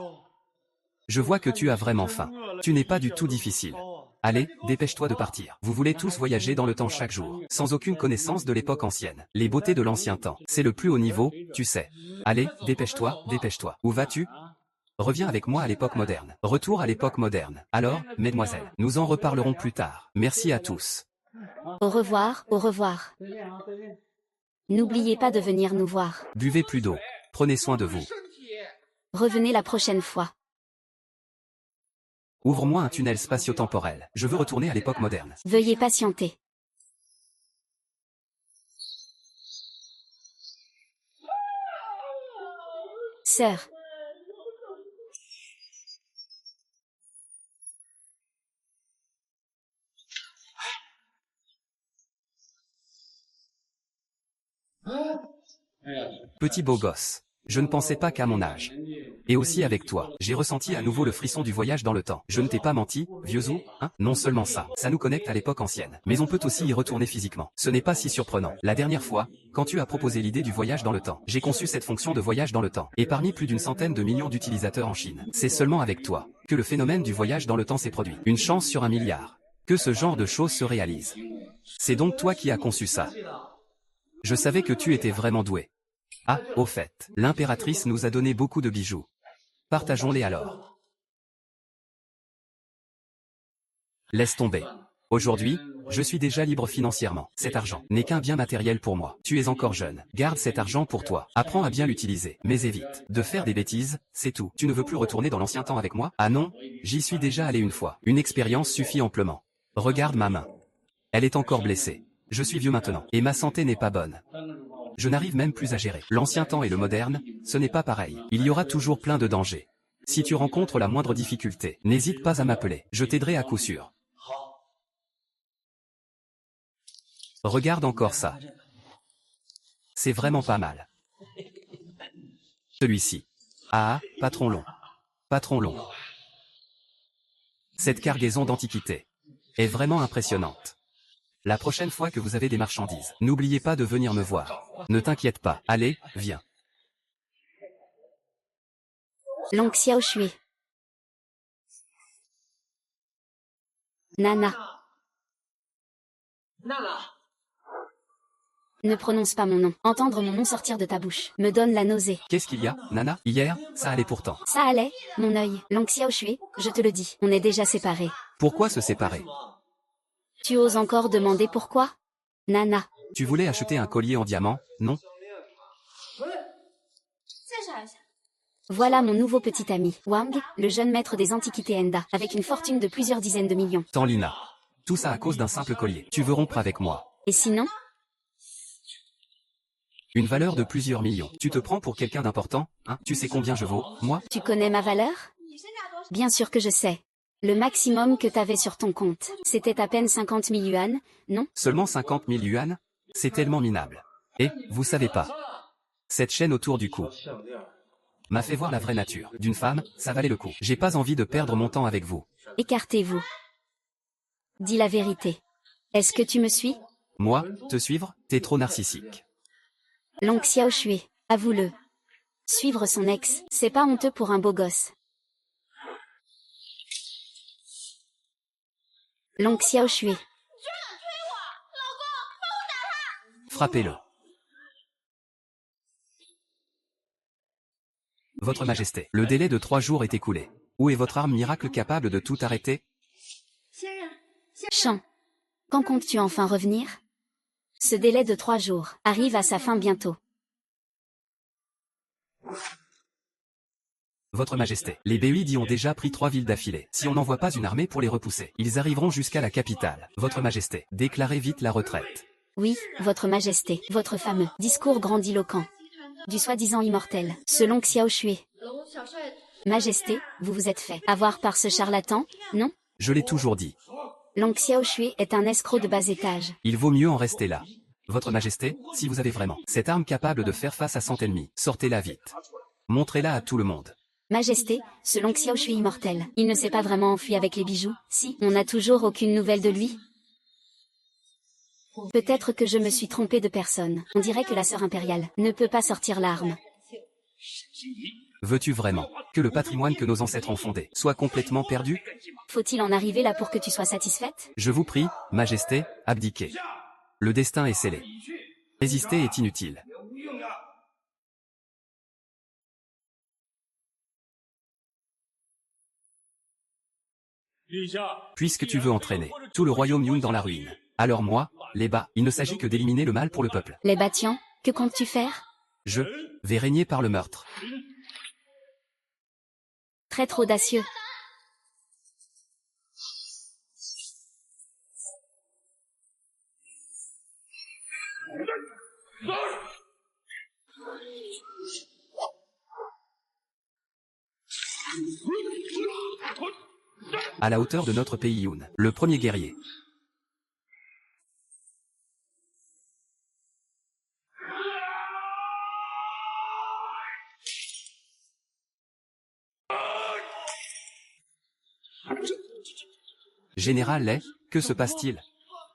Je vois que tu as vraiment faim. Tu n'es pas du tout difficile. Allez, dépêche-toi de partir. Vous voulez tous voyager dans le temps chaque jour, sans aucune connaissance de l'époque ancienne. Les beautés de l'ancien temps, c'est le plus haut niveau, tu sais. Allez, dépêche-toi, dépêche-toi. Où vas-tu? Reviens avec moi à l'époque moderne. Retour à l'époque moderne. Alors, mesdemoiselles, nous en reparlerons plus tard. Merci à tous. Au revoir, au revoir. N'oubliez pas de venir nous voir. Buvez plus d'eau. Prenez soin de vous. Revenez la prochaine fois. Ouvre-moi un tunnel spatio-temporel. Je veux retourner à l'époque moderne. Veuillez patienter. Sœur. Petit beau gosse. Je ne pensais pas qu'à mon âge. Et aussi avec toi, j'ai ressenti à nouveau le frisson du voyage dans le temps. Je ne t'ai pas menti, vieux ou, hein? Non seulement ça nous connecte à l'époque ancienne. Mais on peut aussi y retourner physiquement. Ce n'est pas si surprenant. La dernière fois, quand tu as proposé l'idée du voyage dans le temps, j'ai conçu cette fonction de voyage dans le temps. Et parmi plus d'une centaine de millions d'utilisateurs en Chine, c'est seulement avec toi que le phénomène du voyage dans le temps s'est produit. Une chance sur 1 milliard. Que ce genre de choses se réalise. C'est donc toi qui as conçu ça. Je savais que tu étais vraiment doué. Ah, au fait, l'impératrice nous a donné beaucoup de bijoux. Partageons-les alors. Laisse tomber. Aujourd'hui, je suis déjà libre financièrement. Cet argent n'est qu'un bien matériel pour moi. Tu es encore jeune. Garde cet argent pour toi. Apprends à bien l'utiliser. Mais évite de faire des bêtises, c'est tout. Tu ne veux plus retourner dans l'ancien temps avec moi? Ah non, j'y suis déjà allé une fois. Une expérience suffit amplement. Regarde ma main. Elle est encore blessée. Je suis vieux maintenant, et ma santé n'est pas bonne. Je n'arrive même plus à gérer. L'ancien temps et le moderne, ce n'est pas pareil. Il y aura toujours plein de dangers. Si tu rencontres la moindre difficulté, n'hésite pas à m'appeler. Je t'aiderai à coup sûr. Regarde encore ça. C'est vraiment pas mal. Celui-ci. Ah, patron long. Patron long. Cette cargaison d'antiquités est vraiment impressionnante. La prochaine fois que vous avez des marchandises, n'oubliez pas de venir me voir. Ne t'inquiète pas. Allez, viens. Long Xiaoshui. Nana. Ne prononce pas mon nom. Entendre mon nom sortir de ta bouche me donne la nausée. Qu'est-ce qu'il y a, Nana? Hier, ça allait pourtant. Ça allait, mon œil. Long Xiaoshui, je te le dis, on est déjà séparés. Pourquoi se séparer? Tu oses encore demander pourquoi? Nana. Tu voulais acheter un collier en diamant, non? Voilà mon nouveau petit ami, Wang, le jeune maître des antiquités Enda, avec une fortune de plusieurs dizaines de millions. Tant Lina. Tout ça à cause d'un simple collier. Tu veux rompre avec moi? Et sinon? Une valeur de plusieurs millions. Tu te prends pour quelqu'un d'important, hein? Tu sais combien je vaux, moi? Tu connais ma valeur? Bien sûr que je sais. Le maximum que t'avais sur ton compte, c'était à peine 50 000 yuan, non? Seulement 50 000 yuan? C'est tellement minable. Et, vous savez pas. Cette chaîne autour du cou m'a fait voir la vraie nature d'une femme, ça valait le coup. J'ai pas envie de perdre mon temps avec vous. Écartez-vous. Dis la vérité. Est-ce que tu me suis? Moi, te suivre, t'es trop narcissique. Long Xiaoshui, avoue-le. Suivre son ex, c'est pas honteux pour un beau gosse. Long Xiaoshui. Frappez-le. Votre Majesté, le délai de 3 jours est écoulé. Où est votre arme miracle capable de tout arrêter? Chant. Quand comptes-tu enfin revenir? Ce délai de 3 jours arrive à sa fin bientôt. Votre Majesté, les Béuidi ont déjà pris 3 villes d'affilée. Si on n'envoie pas une armée pour les repousser, ils arriveront jusqu'à la capitale. Votre Majesté, déclarez vite la retraite. Oui, Votre Majesté, votre fameux discours grandiloquent du soi-disant immortel, selon Xiaoshui. Majesté, vous vous êtes fait avoir par ce charlatan, non? Je l'ai toujours dit. Long Xiaoshui est un escroc de bas étage. Il vaut mieux en rester là. Votre Majesté, si vous avez vraiment cette arme capable de faire face à 100 ennemis, sortez-la vite. Montrez-la à tout le monde. Majesté, ce Long Xiaoshui immortel, il ne s'est pas vraiment enfui avec les bijoux, si? On n'a toujours aucune nouvelle de lui? Peut-être que je me suis trompée de personne. On dirait que la sœur impériale ne peut pas sortir l'arme. Veux-tu vraiment que le patrimoine que nos ancêtres ont fondé soit complètement perdu? Faut-il en arriver là pour que tu sois satisfaite? Je vous prie, Majesté, abdiquez. Le destin est scellé. Résister est inutile. Puisque tu veux entraîner tout le royaume Yun dans la ruine, alors moi, les bas, il ne s'agit que d'éliminer le mal pour le peuple. Les Batians, que comptes-tu faire? Je vais régner par le meurtre. Traître audacieux. À la hauteur de notre pays Yun, le premier guerrier. Général Lei, que se passe-t-il?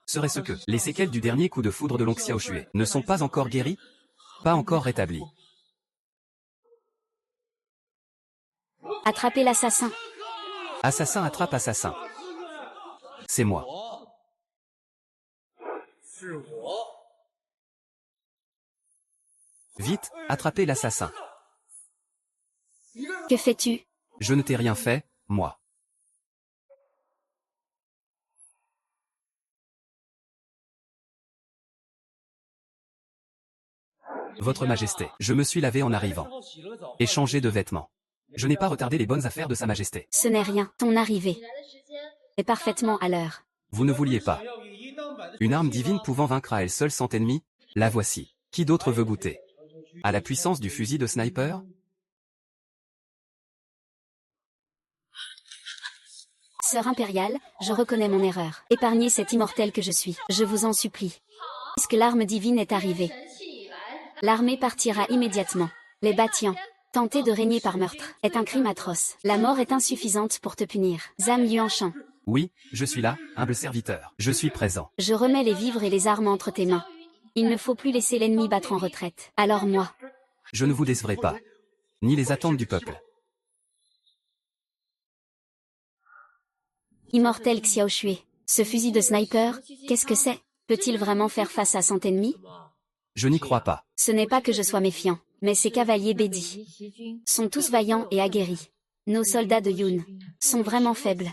Serait-ce que les séquelles du dernier coup de foudre de Long Xiaoshui ne sont pas encore guéries? Pas encore rétablies. Attrapez l'assassin. Assassin attrape assassin. C'est moi. Vite, attrapez l'assassin. Que fais-tu? Je ne t'ai rien fait, moi. Votre Majesté, je me suis lavé en arrivant. Et changé de vêtements. Je n'ai pas retardé les bonnes affaires de Sa Majesté. Ce n'est rien. Ton arrivée est parfaitement à l'heure. Vous ne vouliez pas. Une arme divine pouvant vaincre à elle seule 100 ennemis, la voici. Qui d'autre veut goûter? À la puissance du fusil de sniper? Sœur impériale, je reconnais mon erreur. Épargnez cet immortel que je suis. Je vous en supplie. Puisque l'arme divine est arrivée, l'armée partira immédiatement. Les Batians, tenter de régner par meurtre, est un crime atroce. La mort est insuffisante pour te punir. Zhang Yuanshan. Oui, je suis là, humble serviteur. Je suis présent. Je remets les vivres et les armes entre tes mains. Il ne faut plus laisser l'ennemi battre en retraite. Alors moi, Je ne vous décevrai pas. Ni les attentes du peuple. immortel Xiaoshui, ce fusil de sniper, qu'est-ce que c'est? Peut-il vraiment faire face à 100 ennemis? Je n'y crois pas. Ce n'est pas que je sois méfiant, mais ces cavaliers Bedi sont tous vaillants et aguerris. Nos soldats de Yun sont vraiment faibles.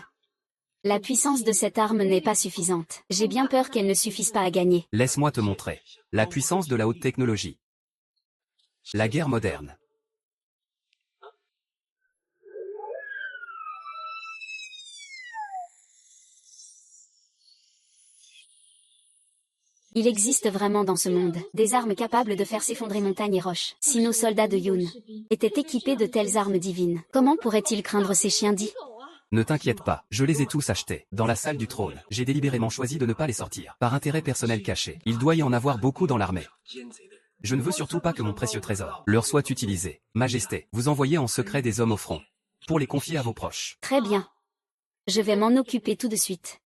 La puissance de cette arme n'est pas suffisante. J'ai bien peur qu'elle ne suffise pas à gagner. Laisse-moi te montrer. La puissance de la haute technologie. La guerre moderne. Il existe vraiment dans ce monde des armes capables de faire s'effondrer montagnes et roches. Si nos soldats de Yun étaient équipés de telles armes divines, comment pourraient-ils craindre ces chiens dits? Ne t'inquiète pas, je les ai tous achetés. Dans la salle du trône, j'ai délibérément choisi de ne pas les sortir. Par intérêt personnel caché, il doit y en avoir beaucoup dans l'armée. Je ne veux surtout pas que mon précieux trésor leur soit utilisé. Majesté, vous envoyez en secret des hommes au front, pour les confier à vos proches. Très bien. Je vais m'en occuper tout de suite.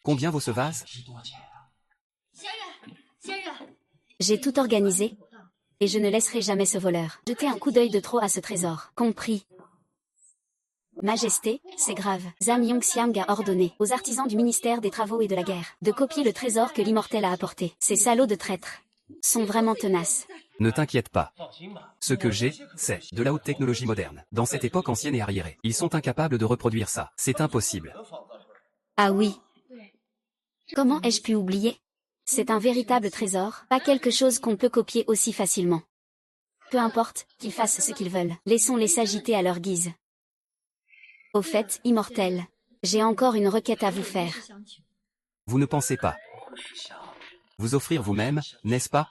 Combien vaut ce vase? J'ai tout organisé, et je ne laisserai jamais ce voleur jeter un coup d'œil de trop à ce trésor. Compris. Majesté, c'est grave. Zhang Yongxiang a ordonné aux artisans du ministère des Travaux et de la Guerre de copier le trésor que l'immortel a apporté. Ces salauds de traîtres sont vraiment tenaces. Ne t'inquiète pas. Ce que j'ai, c'est de la haute technologie moderne. Dans cette époque ancienne et arriérée, ils sont incapables de reproduire ça. C'est impossible. Ah oui. Comment ai-je pu oublier? C'est un véritable trésor, pas quelque chose qu'on peut copier aussi facilement. Peu importe, qu'ils fassent ce qu'ils veulent, laissons-les s'agiter à leur guise. Au fait, immortel, j'ai encore une requête à vous faire. Vous ne pensez pas vous offrir vous-même, n'est-ce pas?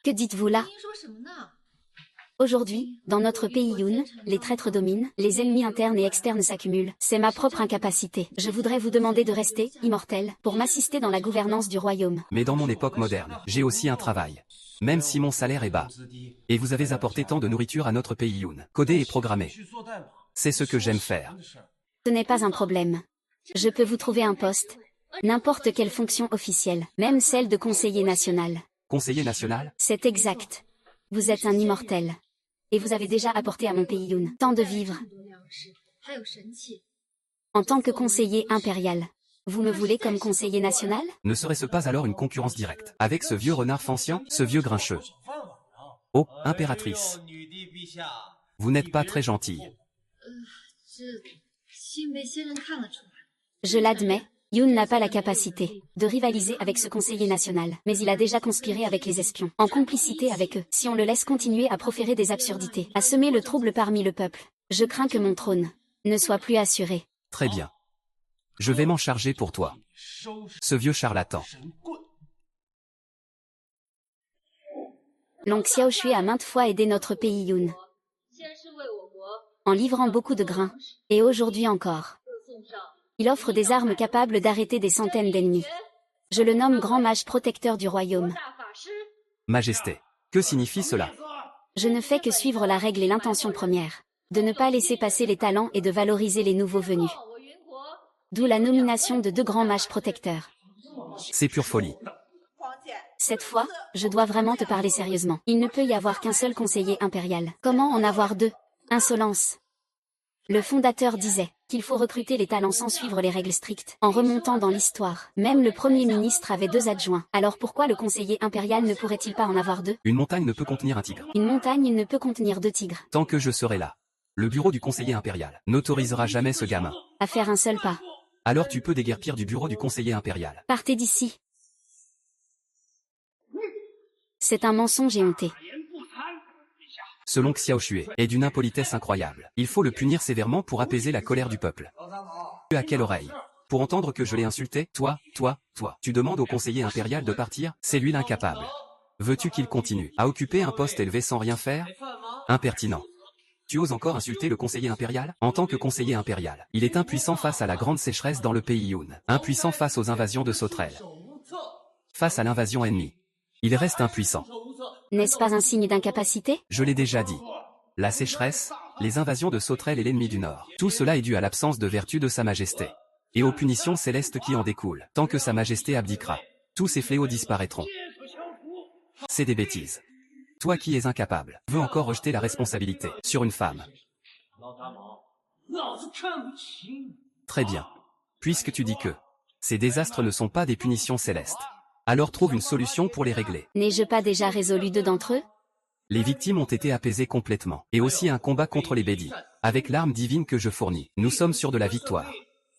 Que dites-vous là? Aujourd'hui, dans notre pays Yun, les traîtres dominent, les ennemis internes et externes s'accumulent. C'est ma propre incapacité. Je voudrais vous demander de rester, immortel, pour m'assister dans la gouvernance du royaume. Mais dans mon époque moderne, j'ai aussi un travail. Même si mon salaire est bas. Et vous avez apporté tant de nourriture à notre pays Yun, codé et programmé. C'est ce que j'aime faire. Ce n'est pas un problème. Je peux vous trouver un poste. N'importe quelle fonction officielle, même celle de conseiller national. Conseiller national? C'est exact. Vous êtes un immortel. Et vous avez déjà apporté à mon pays Yun tant de vivres. En tant que conseiller impérial, vous me voulez comme conseiller national? Ne serait-ce pas alors une concurrence directe avec ce vieux renard fanciant, ce vieux grincheux? Oh, impératrice. Vous n'êtes pas très gentille. Je l'admets, Yun n'a pas la capacité de rivaliser avec ce conseiller national, mais il a déjà conspiré avec les espions, en complicité avec eux. Si on le laisse continuer à proférer des absurdités, à semer le trouble parmi le peuple, je crains que mon trône ne soit plus assuré. Très bien. Je vais m'en charger pour toi. Ce vieux charlatan. Long Xiaoshui a maintes fois aidé notre pays Yun, en livrant beaucoup de grains, et aujourd'hui encore. Il offre des armes capables d'arrêter des centaines d'ennemis. Je le nomme grand mage protecteur du royaume. Majesté. Que signifie cela? Je ne fais que suivre la règle et l'intention première. De ne pas laisser passer les talents et de valoriser les nouveaux venus. D'où la nomination de 2 grands mages protecteurs. C'est pure folie. Cette fois, je dois vraiment te parler sérieusement. Il ne peut y avoir qu'un seul conseiller impérial. Comment en avoir 2? Insolence. Le fondateur disait qu'il faut recruter les talents sans suivre les règles strictes. En remontant dans l'histoire, même le premier ministre avait 2 adjoints. Alors pourquoi le conseiller impérial ne pourrait-il pas en avoir 2? Une montagne ne peut contenir un tigre. Une montagne ne peut contenir 2 tigres. Tant que je serai là, le bureau du conseiller impérial n'autorisera jamais ce gamin. À faire un seul pas. Alors tu peux déguerpir du bureau du conseiller impérial. Partez d'ici. C'est un mensonge et honté. Selon Xiao Xue, est d'une impolitesse incroyable. Il faut le punir sévèrement pour apaiser la colère du peuple. À quelle oreille? Pour entendre que je l'ai insulté, toi. Tu demandes au conseiller impérial de partir, c'est lui l'incapable. Veux-tu qu'il continue à occuper un poste élevé sans rien faire? Impertinent. Tu oses encore insulter le conseiller impérial? En tant que conseiller impérial, il est impuissant face à la grande sécheresse dans le pays Yun. Impuissant face aux invasions de sauterelles. Face à l'invasion ennemie. Il reste impuissant. N'est-ce pas un signe d'incapacité? Je l'ai déjà dit. La sécheresse, les invasions de sauterelles et l'ennemi du Nord. Tout cela est dû à l'absence de vertu de Sa Majesté. Et aux punitions célestes qui en découlent. Tant que Sa Majesté abdiquera, tous ces fléaux disparaîtront. C'est des bêtises. Toi qui es incapable, veux encore rejeter la responsabilité sur une femme. Très bien. Puisque tu dis que ces désastres ne sont pas des punitions célestes, alors trouve une solution pour les régler. N'ai-je pas déjà résolu 2 d'entre eux? Les victimes ont été apaisées complètement. Et aussi un combat contre les bédis. Avec l'arme divine que je fournis, nous sommes sûrs de la victoire.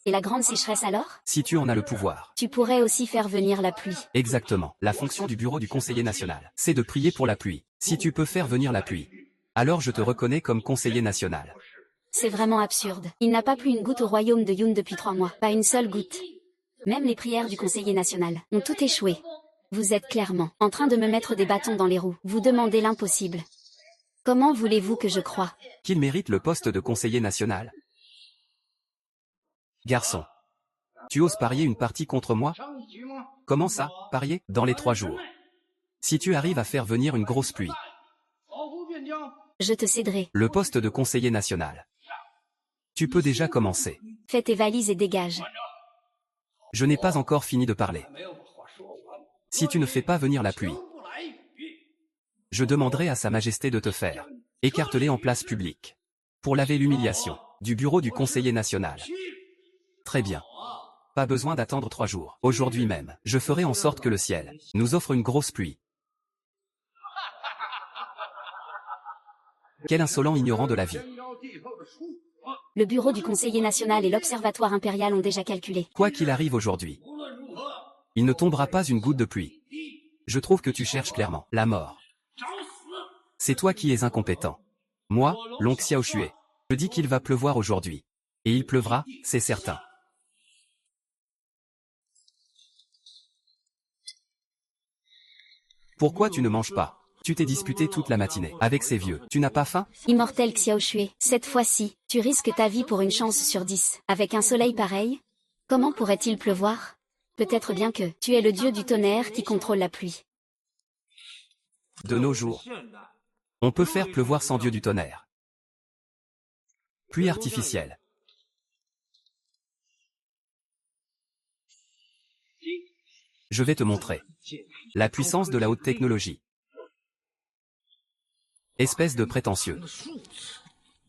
Et la grande sécheresse alors? Si tu en as le pouvoir. Tu pourrais aussi faire venir la pluie. Exactement. La fonction du bureau du conseiller national, c'est de prier pour la pluie. Si tu peux faire venir la pluie, alors je te reconnais comme conseiller national. C'est vraiment absurde. Il n'a pas plu une goutte au royaume de Yun depuis 3 mois. Pas une seule goutte. Même les prières du conseiller national ont tout échoué. Vous êtes clairement en train de me mettre des bâtons dans les roues. Vous demandez l'impossible. Comment voulez-vous que je croie? Qu'il mérite le poste de conseiller national? Garçon. Tu oses parier une partie contre moi? Comment ça, parier? Dans les 3 jours. Si tu arrives à faire venir une grosse pluie. Je te céderai. Le poste de conseiller national. Tu peux déjà commencer. Fais tes valises et dégage. Je n'ai pas encore fini de parler. Si tu ne fais pas venir la pluie, je demanderai à Sa Majesté de te faire écarteler en place publique pour laver l'humiliation du bureau du conseiller national. Très bien. Pas besoin d'attendre 3 jours. Aujourd'hui même, je ferai en sorte que le ciel nous offre une grosse pluie. Quel insolent ignorant de la vie. Le bureau du conseiller national et l'observatoire impérial ont déjà calculé. Quoi qu'il arrive aujourd'hui, il ne tombera pas une goutte de pluie. Je trouve que tu cherches clairement la mort. C'est toi qui es incompétent. Moi, l'oncle Xiao Xue, je dis qu'il va pleuvoir aujourd'hui. Et il pleuvra, c'est certain. Pourquoi tu ne manges pas? Tu t'es disputé toute la matinée avec ces vieux. Tu n'as pas faim? Immortel Xiao Xue, cette fois-ci, tu risques ta vie pour une chance sur 10. Avec un soleil pareil, comment pourrait-il pleuvoir? Peut-être bien que tu es le dieu du tonnerre qui contrôle la pluie. De nos jours, on peut faire pleuvoir sans dieu du tonnerre. Pluie artificielle. Je vais te montrer la puissance de la haute technologie. Espèce de prétentieux.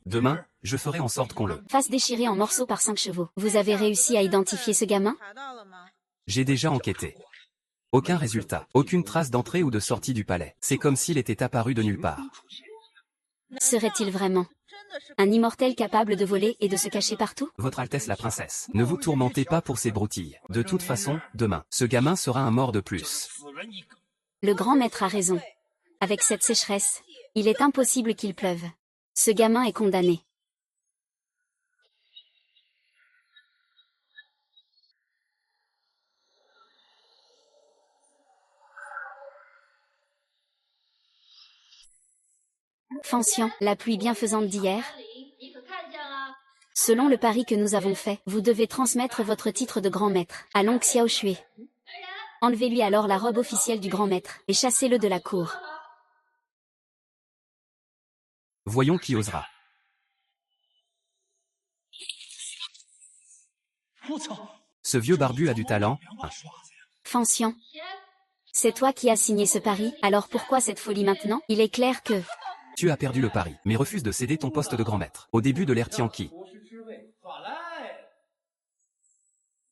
Demain, je ferai en sorte qu'on le fasse déchirer en morceaux par 5 chevaux. Vous avez réussi à identifier ce gamin? J'ai déjà enquêté. Aucun résultat, aucune trace d'entrée ou de sortie du palais. C'est comme s'il était apparu de nulle part. Serait-il vraiment un immortel capable de voler et de se cacher partout? Votre Altesse la princesse, ne vous tourmentez pas pour ces broutilles. De toute façon, demain, ce gamin sera un mort de plus. Le grand maître a raison. Avec cette sécheresse, il est impossible qu'il pleuve. Ce gamin est condamné. Fanxian, la pluie bienfaisante d'hier. Selon le pari que nous avons fait, vous devez transmettre votre titre de grand maître à l'oncle Xiao Xue. Enlevez-lui alors la robe officielle du grand maître et chassez-le de la cour. Voyons qui osera. Ce vieux barbu a du talent. Fanxian. C'est toi qui as signé ce pari, alors pourquoi cette folie maintenant? Il est clair que... Tu as perdu le pari, mais refuses de céder ton poste de grand maître. Au début de l'ère Tianqi,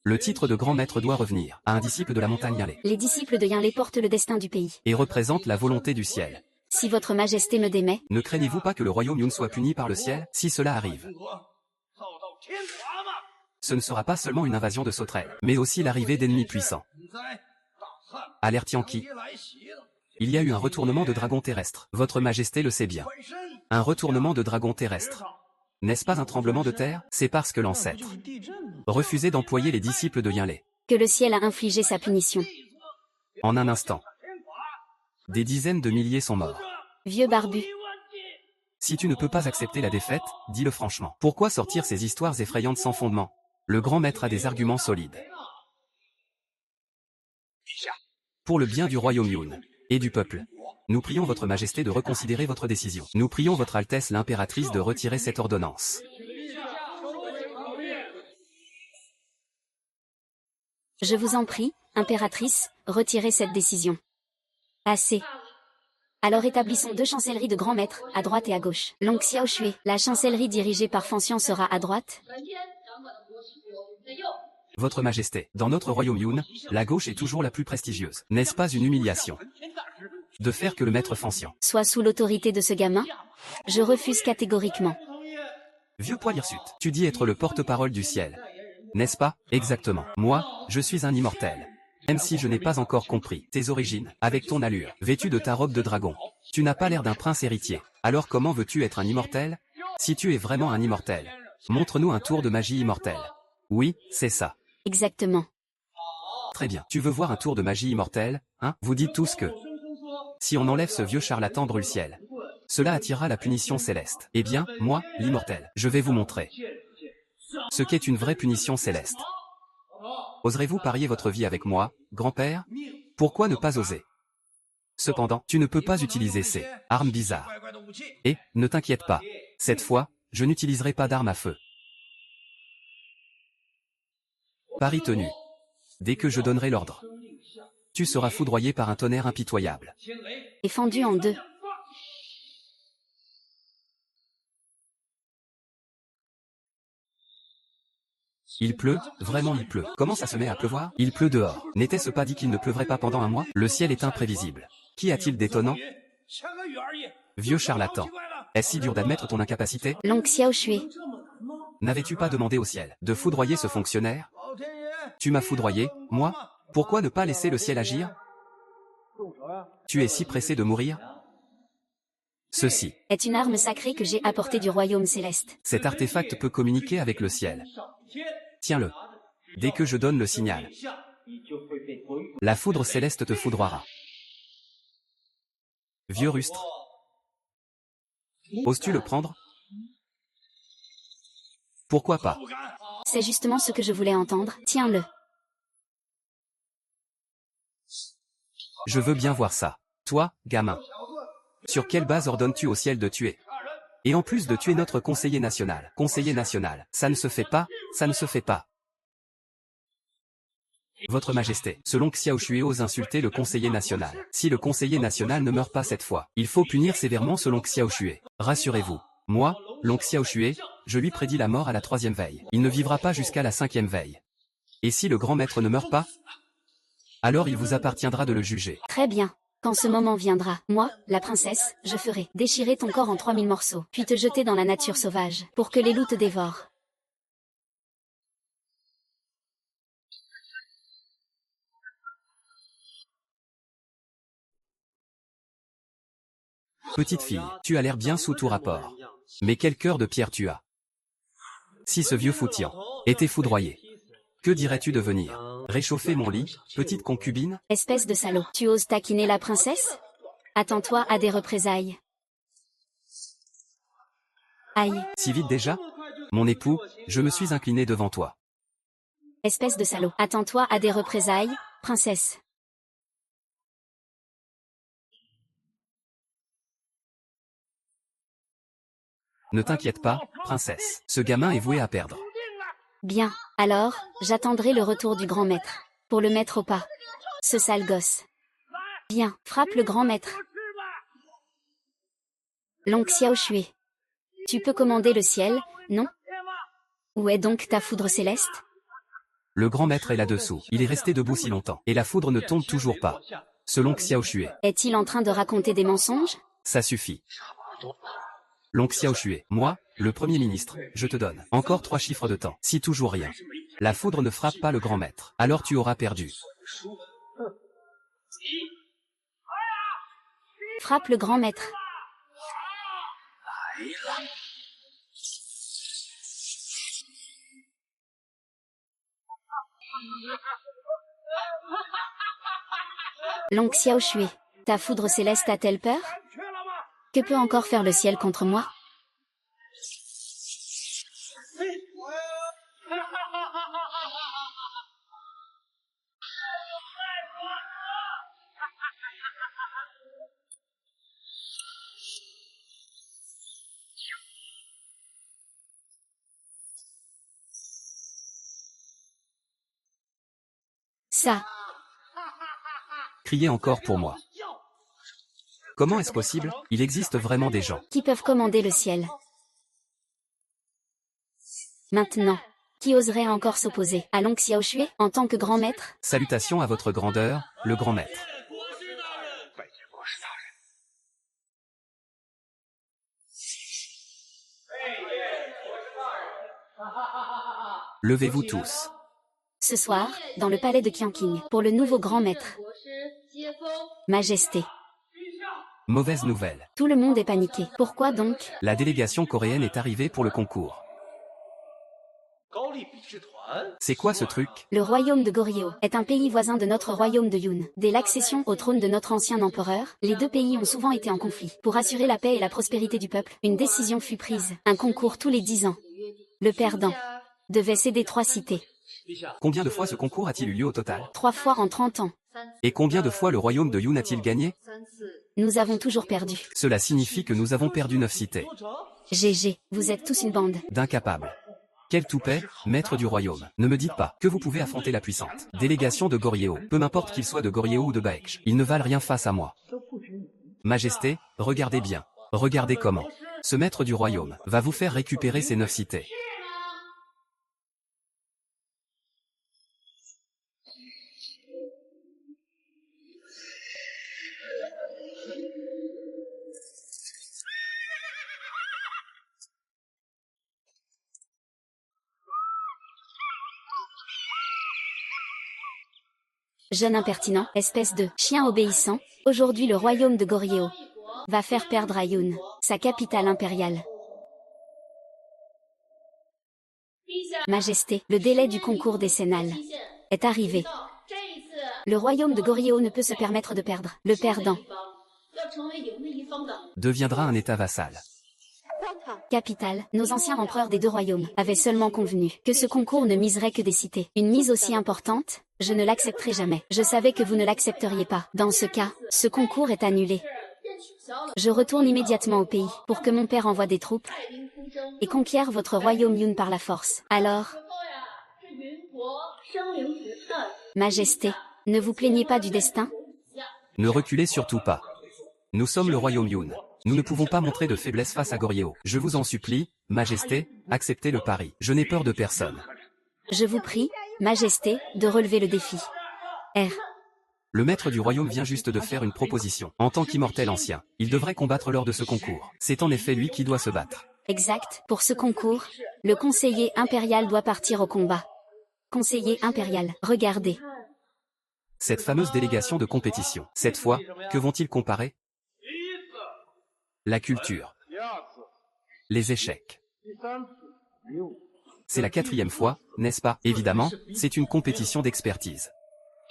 le titre de grand maître doit revenir à un disciple de la montagne Yinlé. Les disciples de Yinlé portent le destin du pays. Et représente la volonté du ciel. Si votre majesté me démet, Ne craignez-vous pas que le royaume Yun soit puni par le ciel, si cela arrive? Ce ne sera pas seulement une invasion de sauterelles, mais aussi l'arrivée d'ennemis puissants. À l'ère Tianqi, il y a eu un retournement de dragon terrestre. Votre majesté le sait bien. Un retournement de dragon terrestre. N'est-ce pas un tremblement de terre? C'est parce que l'ancêtre refusait d'employer les disciples de Yinlé. que le ciel a infligé sa punition. En un instant, des dizaines de milliers sont morts. Vieux barbu. Si tu ne peux pas accepter la défaite, dis-le franchement. Pourquoi sortir ces histoires effrayantes sans fondement? Le grand maître a des arguments solides. Pour le bien du royaume Yun et du peuple, nous prions votre majesté de reconsidérer votre décision. Nous prions votre Altesse l'impératrice de retirer cette ordonnance. Je vous en prie, impératrice, retirez cette décision. Assez. Alors établissons 2 chancelleries de grands maîtres, à droite et à gauche. Long Xiao Shui, la chancellerie dirigée par Fanxian sera à droite. Votre majesté, dans notre royaume Yun, la gauche est toujours la plus prestigieuse. N'est-ce pas une humiliation de faire que le maître Fanxian soit sous l'autorité de ce gamin? Je refuse catégoriquement. Vieux poil hirsute, tu dis être le porte-parole du ciel. N'est-ce pas? Exactement. Moi, je suis un immortel. Même si je n'ai pas encore compris tes origines, avec ton allure, vêtu de ta robe de dragon. Tu n'as pas l'air d'un prince héritier. Alors comment veux-tu être un immortel? Si tu es vraiment un immortel, montre-nous un tour de magie immortelle. Oui, c'est ça. Exactement. Très bien. Tu veux voir un tour de magie immortelle, hein? Vous dites tous que si on enlève ce vieux charlatan Brulciel, cela attirera la punition céleste. Eh bien, moi, l'immortel, je vais vous montrer ce qu'est une vraie punition céleste. Oserez-vous parier votre vie avec moi, grand-père? Pourquoi ne pas oser? Cependant, tu ne peux pas utiliser ces armes bizarres. Et, ne t'inquiète pas, cette fois, je n'utiliserai pas d'armes à feu. Pari tenu. Dès que je donnerai l'ordre, tu seras foudroyé par un tonnerre impitoyable. Et fendu en 2. Il pleut, vraiment il pleut. Comment ça se met à pleuvoir? Il pleut dehors. N'était-ce pas dit qu'il ne pleuvrait pas pendant un mois? Le ciel est imprévisible. Qu'y a-t-il d'étonnant? Vieux charlatan. Est-ce si dur d'admettre ton incapacité? Long Xiao Shui. N'avais-tu pas demandé au ciel de foudroyer ce fonctionnaire? Tu m'as foudroyé, moi? Pourquoi ne pas laisser le ciel agir? Tu es si pressé de mourir? Ceci est une arme sacrée que j'ai apportée du royaume céleste. Cet artefact peut communiquer avec le ciel. Tiens-le. Dès que je donne le signal, la foudre céleste te foudroiera. Vieux rustre. Oses-tu le prendre? Pourquoi pas? C'est justement ce que je voulais entendre. Tiens-le. Je veux bien voir ça. Toi, gamin. Sur quelle base ordonnes-tu au ciel de tuer? Et en plus de tuer notre conseiller national. Conseiller national, ça ne se fait pas, ça ne se fait pas. Votre Majesté, selon Xiao Shui ose insulter le conseiller national. Si le conseiller national ne meurt pas cette fois, il faut punir sévèrement selon Xiao Shui. Rassurez-vous. Moi, Long Xiao Shui, je lui prédis la mort à la 3e veille. Il ne vivra pas jusqu'à la 5e veille. Et si le grand maître ne meurt pas, alors il vous appartiendra de le juger. Très bien. Quand ce moment viendra, moi, la princesse, je ferai déchirer ton corps en 3000 morceaux, puis te jeter dans la nature sauvage, pour que les loups te dévorent. Petite fille, tu as l'air bien sous tout rapport. Mais quel cœur de pierre tu as. Si ce vieux foutian était foudroyé, que dirais-tu de venir réchauffer mon lit, petite concubine? Espèce de salaud, tu oses taquiner la princesse? Attends-toi à des représailles. Aïe. Si vite déjà? Mon époux, je me suis incliné devant toi. Espèce de salaud, attends-toi à des représailles, princesse. Ne t'inquiète pas, princesse. Ce gamin est voué à perdre. Bien, alors, j'attendrai le retour du grand maître. Pour le mettre au pas. Ce sale gosse. Bien, frappe le grand maître. Long Xiao Shui. Tu peux commander le ciel, non? Où est donc ta foudre céleste? Le grand maître est là-dessous. Il est resté debout si longtemps. Et la foudre ne tombe toujours pas. Selon Xiao Shui. Est-il en train de raconter des mensonges? Ça suffit. Long Xiao Shui. Moi, le Premier ministre, je te donne encore 3 chiffres de temps. Si toujours rien. La foudre ne frappe pas le grand maître. Alors tu auras perdu. Frappe le grand maître. Long Xiao Shui. Ta foudre céleste a-t-elle peur? Que peut encore faire le ciel contre moi? Ça. Criez encore pour moi. Comment est-ce possible? Il existe vraiment des gens Qui peuvent commander le ciel. Maintenant, qui oserait encore s'opposer à Long Xiao Shui en tant que grand maître? Salutations à votre grandeur, le grand maître. Levez-vous tous. Ce soir, dans le palais de Qianqing, pour le nouveau grand maître. Majesté. Mauvaise nouvelle. Tout le monde est paniqué. Pourquoi donc? La délégation coréenne est arrivée pour le concours. C'est quoi ce truc? Le royaume de Goryeo est un pays voisin de notre royaume de Yun. Dès l'accession au trône de notre ancien empereur, les deux pays ont souvent été en conflit. Pour assurer la paix et la prospérité du peuple, une décision fut prise. Un concours tous les 10 ans. Le perdant devait céder 3 cités. Combien de fois ce concours a-t-il eu lieu au total? 3 fois en 30 ans. Et combien de fois le royaume de Yun a-t-il gagné? Nous avons toujours perdu. Cela signifie que nous avons perdu 9 cités. GG, vous êtes tous une bande. D'incapables. Quel toupet, maître du royaume. Ne me dites pas que vous pouvez affronter la puissante délégation de Goryeo. Peu m'importe qu'il soit de Goryeo ou de Baekje. Ils ne valent rien face à moi. Majesté, regardez bien. Regardez comment. Ce maître du royaume va vous faire récupérer ces 9 cités. Jeune impertinent, espèce de chien obéissant, aujourd'hui le royaume de Goryeo va faire perdre à Yun, sa capitale impériale. Majesté, le délai du concours décennal est arrivé. Le royaume de Goryeo ne peut se permettre de perdre. Le perdant deviendra un état vassal. Capitale, nos anciens empereurs des deux royaumes avaient seulement convenu que ce concours ne miserait que des cités. Une mise aussi importante, je ne l'accepterai jamais. Je savais que vous ne l'accepteriez pas. Dans ce cas, ce concours est annulé. Je retourne immédiatement au pays pour que mon père envoie des troupes et conquiert votre royaume Yun par la force. Alors, Majesté, ne vous plaignez pas du destin? Ne reculez surtout pas. Nous sommes le royaume Yun. Nous ne pouvons pas montrer de faiblesse face à Goryeo. Je vous en supplie, Majesté, acceptez le pari. Je n'ai peur de personne. Je vous prie, Majesté, de relever le défi. R. Le maître du royaume vient juste de faire une proposition. En tant qu'immortel ancien, il devrait combattre lors de ce concours. C'est en effet lui qui doit se battre. Exact. Pour ce concours, le conseiller impérial doit partir au combat. Conseiller impérial, regardez. Cette fameuse délégation de compétition. Cette fois, que vont-ils comparer? La culture. Les échecs. C'est la 4e fois, n'est-ce pas? Évidemment, c'est une compétition d'expertise.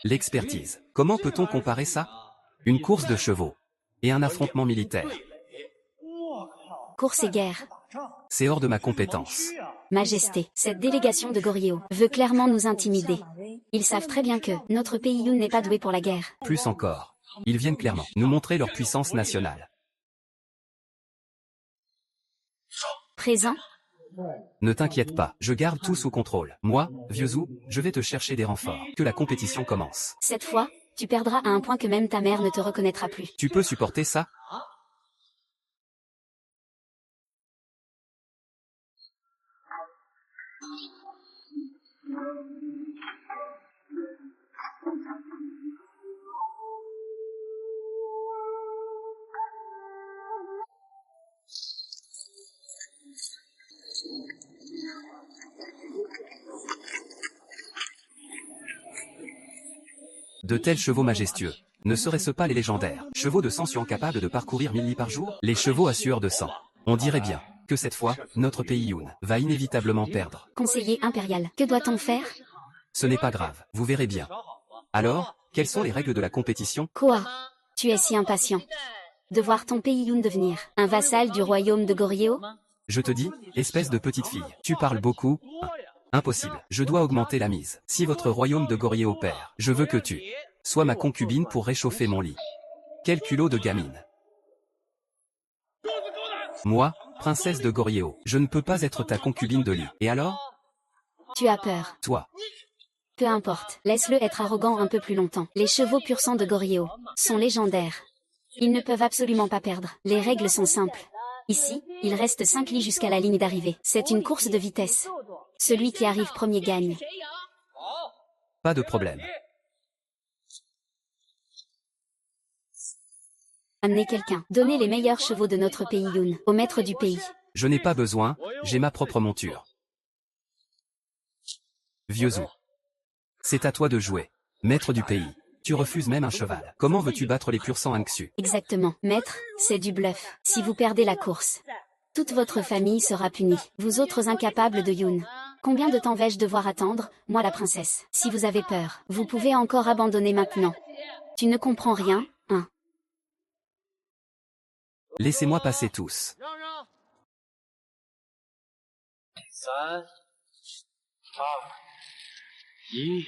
L'expertise. Comment peut-on comparer ça? Une course de chevaux. Et un affrontement militaire. Course et guerre. C'est hors de ma compétence. Majesté, cette délégation de Goryeo veut clairement nous intimider. Ils savent très bien que notre pays Yun n'est pas doué pour la guerre. Plus encore. Ils viennent clairement nous montrer leur puissance nationale. Présent? Ne t'inquiète pas, je garde tout sous contrôle. Moi, vieux Zhou, je vais te chercher des renforts. Que la compétition commence. Cette fois, tu perdras à un point que même ta mère ne te reconnaîtra plus. Tu peux supporter ça? De tels chevaux majestueux. Ne serait-ce pas les légendaires chevaux de sang suant capables de parcourir 1000 lits par jour? Les chevaux à sueur de sang. On dirait bien que cette fois, notre pays Yun va inévitablement perdre. Conseiller impérial, que doit-on faire? Ce n'est pas grave, vous verrez bien. Alors, quelles sont les règles de la compétition? Quoi? Tu es si impatient de voir ton pays Yun devenir un vassal du royaume de Goryeo? Je te dis, espèce de petite fille, tu parles beaucoup. Impossible, je dois augmenter la mise. Si votre royaume de Goryeo perd, je veux que tu sois ma concubine pour réchauffer mon lit. Quel culot de gamine. Moi, princesse de Goryeo, je ne peux pas être ta concubine de lit. Et alors? Tu as peur. Toi. Peu importe, laisse-le être arrogant un peu plus longtemps. Les chevaux pur sang de Goryeo sont légendaires. Ils ne peuvent absolument pas perdre. Les règles sont simples. Ici, il reste 5 lits jusqu'à la ligne d'arrivée. C'est une course de vitesse. Celui qui arrive premier gagne. Pas de problème. Amenez quelqu'un. Donnez les meilleurs chevaux de notre pays Yun au maître du pays. Je n'ai pas besoin, j'ai ma propre monture. Vieux Zhou. C'est à toi de jouer. Maître du pays. Tu refuses même un cheval. Comment veux-tu battre les pur sang Anxu? Exactement. Maître, c'est du bluff. Si vous perdez la course, toute votre famille sera punie. Vous autres incapables de Yun. Combien de temps vais-je devoir attendre, moi la princesse? Si vous avez peur, vous pouvez encore abandonner maintenant. Tu ne comprends rien, hein? Laissez-moi passer tous. 3、2、1。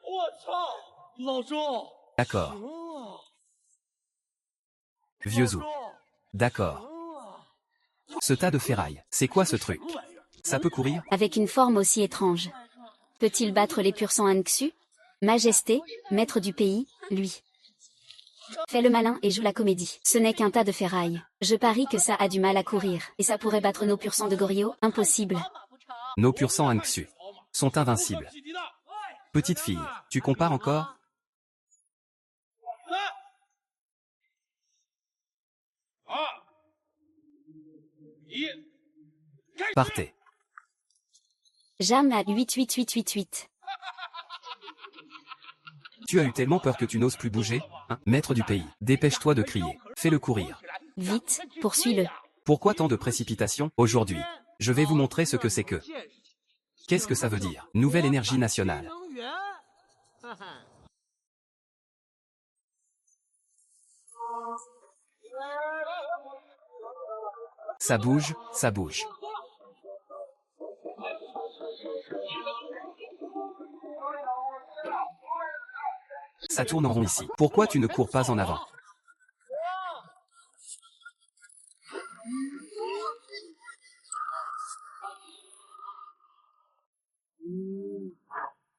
我操，老钟！ D'accord. Vieux Zhou. D'accord. Ce tas de ferraille, c'est quoi ce truc? Ça peut courir? Avec une forme aussi étrange. Peut-il battre les pur sang Anxu? Majesté, maître du pays, lui. Fais le malin et joue la comédie. Ce n'est qu'un tas de ferraille. Je parie que ça a du mal à courir. Et ça pourrait battre nos pur sang de Goryeo? Impossible. Nos pur sang Anxu sont invincibles. Petite fille, tu compares encore? Partez. Jam à 88888. Tu as eu tellement peur que tu n'oses plus bouger, hein? Maître du pays, dépêche-toi de crier. Fais-le courir. Vite, poursuis-le. Pourquoi tant de précipitation? Aujourd'hui, je vais vous montrer ce que c'est que. Qu'est-ce que ça veut dire? Nouvelle énergie nationale. Ça bouge, ça bouge. Ça tourne en rond ici. Pourquoi tu ne cours pas en avant?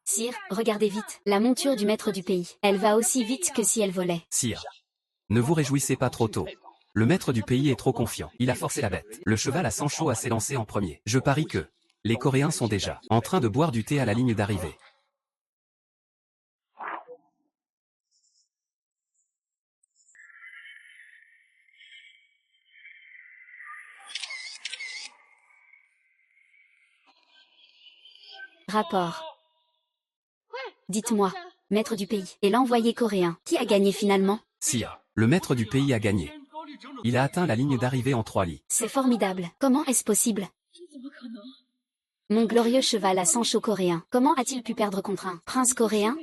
Sire, regardez vite. La monture du maître du pays. Elle va aussi vite que si elle volait. Sire, ne vous réjouissez pas trop tôt. Le maître du pays est trop confiant. Il a forcé la bête. Le cheval à sang chaud a s'élancé en premier. Je parie que les Coréens sont déjà en train de boire du thé à la ligne d'arrivée. Rapport. Dites-moi, maître du pays et l'envoyé coréen, qui a gagné finalement? Sire, le maître du pays a gagné. Il a atteint la ligne d'arrivée en 3 lits. C'est formidable. Comment est-ce possible? Mon glorieux cheval à sang chaud coréen. Comment a-t-il pu perdre contre un prince coréen?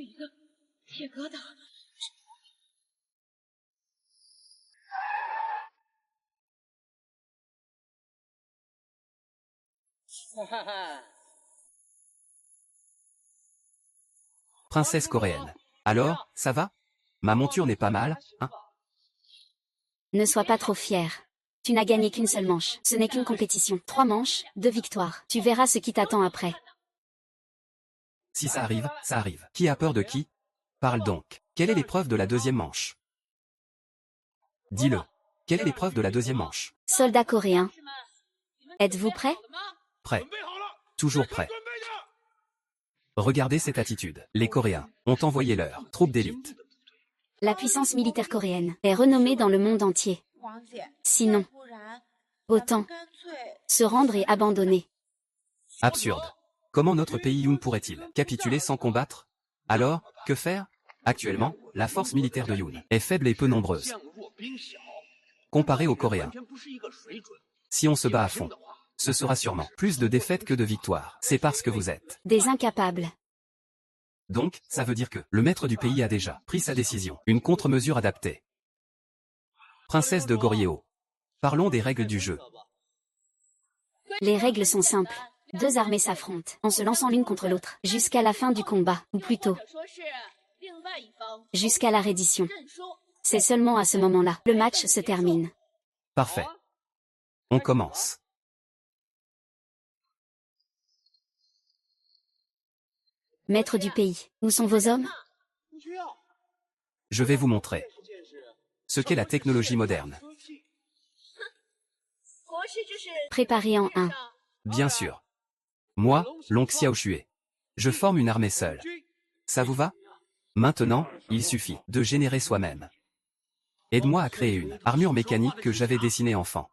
Princesse coréenne. Alors, ça va? Ma monture n'est pas mal, hein? Ne sois pas trop fier. Tu n'as gagné qu'une seule manche. Ce n'est qu'une compétition. 3 manches, 2 victoires. Tu verras ce qui t'attend après. Si ça arrive, ça arrive. Qui a peur de qui? Parle donc. Quelle est l'épreuve de la deuxième manche? Dis-le. Quelle est l'épreuve de la deuxième manche? Soldats coréens. Êtes-vous prêts? Prêt. Toujours prêt. Regardez cette attitude. Les Coréens ont envoyé leurs troupes d'élite. La puissance militaire coréenne est renommée dans le monde entier. Sinon, autant se rendre et abandonner. Absurde. Comment notre pays Yoon pourrait-il capituler sans combattre? Alors, que faire? Actuellement, la force militaire de Yoon est faible et peu nombreuse. Comparée aux Coréens. Si on se bat à fond, ce sera sûrement plus de défaites que de victoires. C'est parce que vous êtes Des incapables. Donc, ça veut dire que le maître du pays a déjà pris sa décision. Une contre-mesure adaptée. Princesse de Goryeo. Parlons des règles du jeu. Les règles sont simples. 2 armées s'affrontent, en se lançant l'une contre l'autre, jusqu'à la fin du combat, ou plutôt, jusqu'à la reddition. C'est seulement à ce moment-là, le match se termine. Parfait. On commence. Maître du pays, où sont vos hommes? Je vais vous montrer ce qu'est la technologie moderne. Préparés en 1. Bien sûr. Moi, Long Xiaoxue. Je forme une armée seule. Ça vous va? Maintenant, il suffit de générer soi-même. Aide-moi à créer une armure mécanique que j'avais dessinée enfant.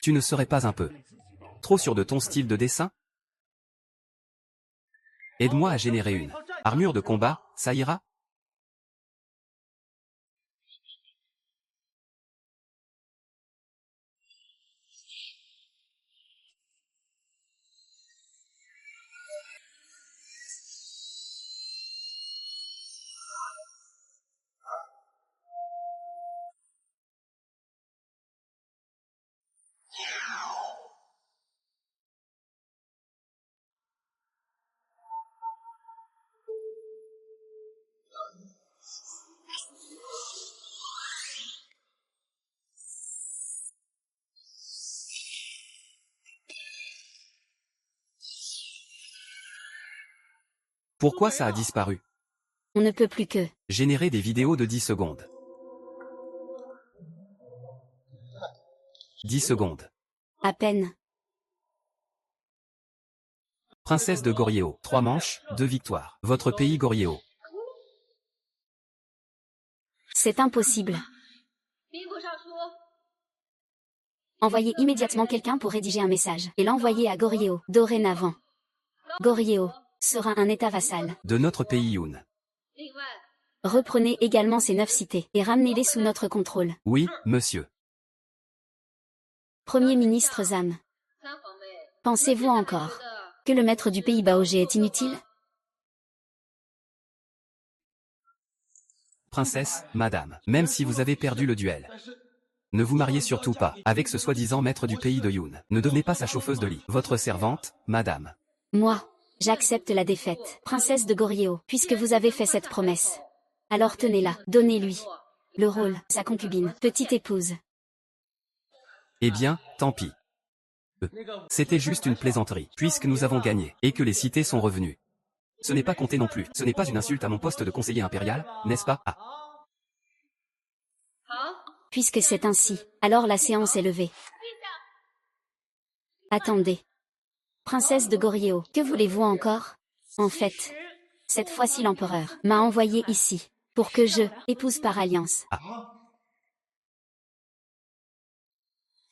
Tu ne serais pas un peu trop sûr de ton style de dessin? Aide-moi à générer une armure de combat, ça ira? Pourquoi ça a disparu? On ne peut plus que Générer des vidéos de 10 secondes. 10 secondes. à peine. Princesse de Goryeo. 3 manches, 2 victoires. Votre pays Goryeo. C'est impossible. Envoyez immédiatement quelqu'un pour rédiger un message et l'envoyer à Goryeo. Dorénavant, Goryeo sera un état vassal. De notre pays Yoon. Reprenez également ces 9 cités et ramenez-les sous notre contrôle. Oui, monsieur. Premier ministre Zam. Pensez-vous encore que le maître du pays Baoger est inutile? Princesse, madame, même si vous avez perdu le duel, ne vous mariez surtout pas avec ce soi-disant maître du pays de Yoon. Ne devenez pas sa chauffeuse de lit. Votre servante, madame. Moi, j'accepte la défaite, princesse de Goryeo, puisque vous avez fait cette promesse. Alors tenez-la, donnez-lui le rôle, sa concubine, petite épouse. Eh bien, tant pis. C'était juste une plaisanterie, puisque nous avons gagné, et que les cités sont revenues. Ce n'est pas compté non plus. Ce n'est pas une insulte à mon poste de conseiller impérial, n'est-ce pas? Ah. Puisque c'est ainsi, alors la séance est levée. Attendez. Princesse de Goryeo, que voulez-vous encore? En fait, cette fois-ci l'empereur m'a envoyé ici, pour que je épouse par alliance.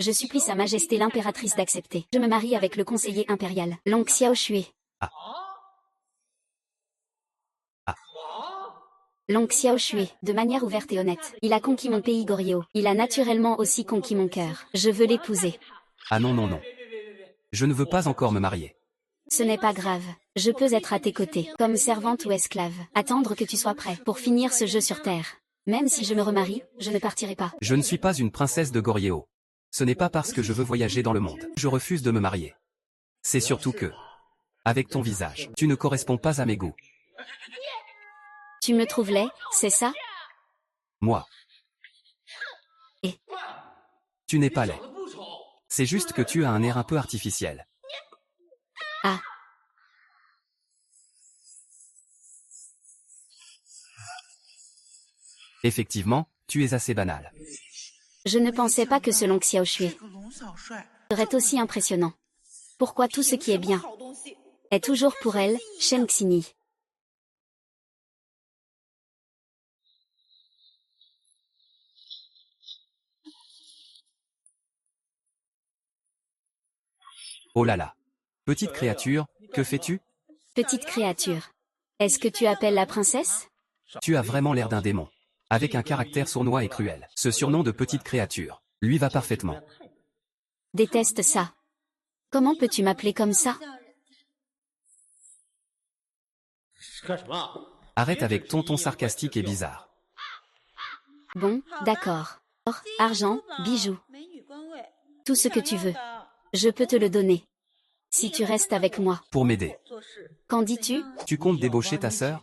Je supplie Sa Majesté l'impératrice d'accepter. Je me marie avec le conseiller impérial, Long Xiaoxue. Long Xiao Shui, de manière ouverte et honnête. Il a conquis mon pays Goryeo. Il a naturellement aussi conquis mon cœur. Je veux l'épouser. Ah non non non. Je ne veux pas encore me marier. Ce n'est pas grave. Je peux être à tes côtés, comme servante ou esclave. Attendre que tu sois prêt pour finir ce jeu sur Terre. Même si je me remarie, je ne partirai pas. Je ne suis pas une princesse de Goryeo. Ce n'est pas parce que je veux voyager dans le monde. Je refuse de me marier. C'est surtout que, avec ton visage, tu ne corresponds pas à mes goûts. Tu me trouves laid, c'est ça? Moi. Et tu n'es pas laid. C'est juste que tu as un air un peu artificiel. Ah. Effectivement, tu es assez banal. Je ne pensais pas que ce Long Xiao Shui serait aussi impressionnant. Pourquoi tout ce qui est bien est toujours pour elle, Shen Xingyi. Oh là là. Petite créature, que fais-tu? Petite créature. Est-ce que tu appelles la princesse? Tu as vraiment l'air d'un démon. Avec un caractère sournois et cruel. Ce surnom de petite créature lui va parfaitement. Déteste ça. Comment peux-tu m'appeler comme ça? Arrête avec ton ton sarcastique et bizarre. Bon, d'accord. Or, argent, bijoux. Tout ce que tu veux. Je peux te le donner. Si tu restes avec moi. Pour m'aider. Qu'en dis-tu? Tu comptes débaucher ta sœur?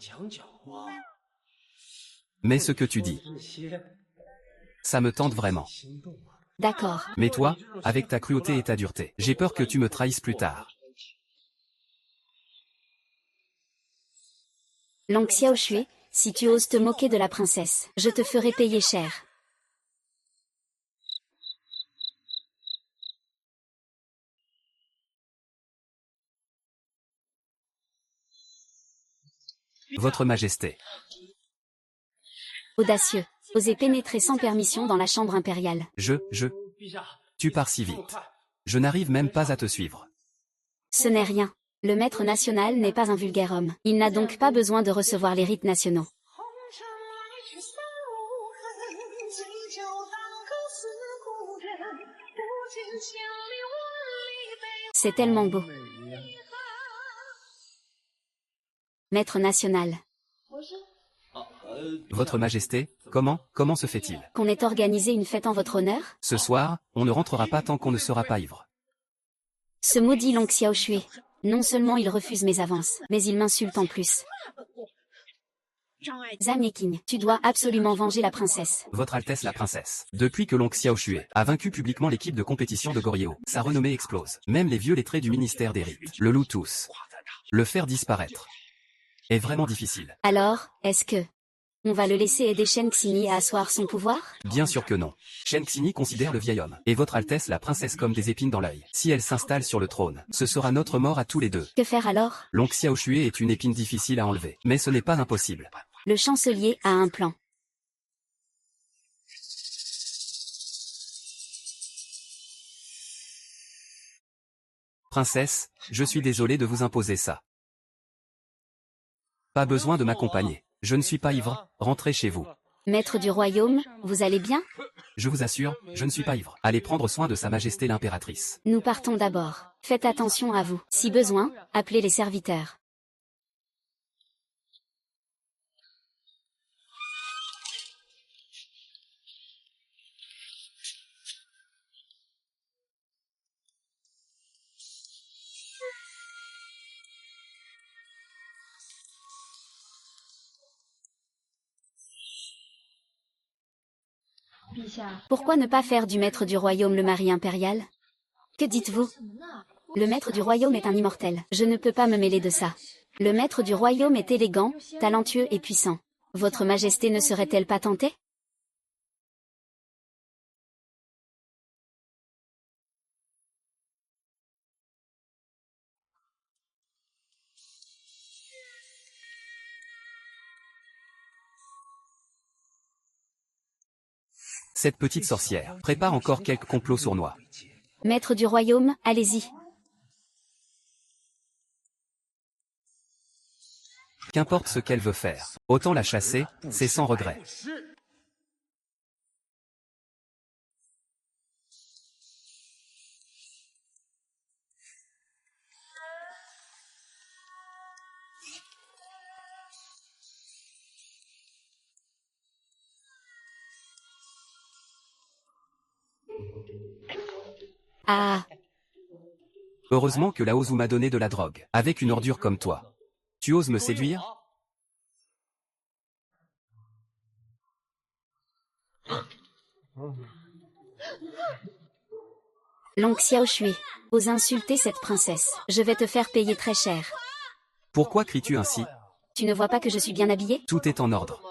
Mais ce que tu dis, ça me tente vraiment. D'accord. Mais toi, avec ta cruauté et ta dureté, j'ai peur que tu me trahisses plus tard. Long Xiao Shui, si tu oses te moquer de la princesse, je te ferai payer cher. Votre Majesté. Audacieux. Oser pénétrer sans permission dans la chambre impériale. Tu pars si vite. Je n'arrive même pas à te suivre. Ce n'est rien. Le maître national n'est pas un vulgaire homme. Il n'a donc pas besoin de recevoir les rites nationaux. C'est tellement beau. Maître national. Votre Majesté, comment se fait-il? Qu'on ait organisé une fête en votre honneur? Ce soir, on ne rentrera pas tant qu'on ne sera pas ivre. Ce maudit Long Xiao Shui. Non seulement il refuse mes avances, mais il m'insulte en plus. Zhang Yeqing, tu dois absolument venger la princesse. Votre Altesse la princesse. Depuis que Long Xiao Shui a vaincu publiquement l'équipe de compétition de Goryeo, sa renommée explose. Même les vieux lettrés du ministère des rites le louent tous. Le faire disparaître est vraiment difficile. Alors, est-ce que on va le laisser aider Shen Xingyi à asseoir son pouvoir? Bien sûr que non. Shen Xingyi considère le vieil homme et votre Altesse la princesse comme des épines dans l'œil. Si elle s'installe sur le trône, ce sera notre mort à tous les deux. Que faire alors? Long Xiao Shui est une épine difficile à enlever, mais ce n'est pas impossible. Le chancelier a un plan. Princesse, je suis désolé de vous imposer ça. Pas besoin de m'accompagner. Je ne suis pas ivre, rentrez chez vous. Maître du royaume, vous allez bien? Je vous assure, je ne suis pas ivre. Allez prendre soin de Sa Majesté l'impératrice. Nous partons d'abord. Faites attention à vous. Si besoin, appelez les serviteurs. Pourquoi ne pas faire du maître du royaume le mari impérial? Que dites-vous? Le maître du royaume est un immortel. Je ne peux pas me mêler de ça. Le maître du royaume est élégant, talentueux et puissant. Votre Majesté ne serait-elle pas tentée? Cette petite sorcière prépare encore quelques complots sournois. Maître du royaume, allez-y. Qu'importe ce qu'elle veut faire. Autant la chasser, c'est sans regret. Ah, Heureusement que la Ozu m'a donné de la drogue. Avec une ordure comme toi. Tu oses me séduire? l'oncle Xiao Shui. Ose insulter cette princesse. Je vais te faire payer très cher. Pourquoi cries-tu ainsi? Tu ne vois pas que je suis bien habillée? Tout est en ordre.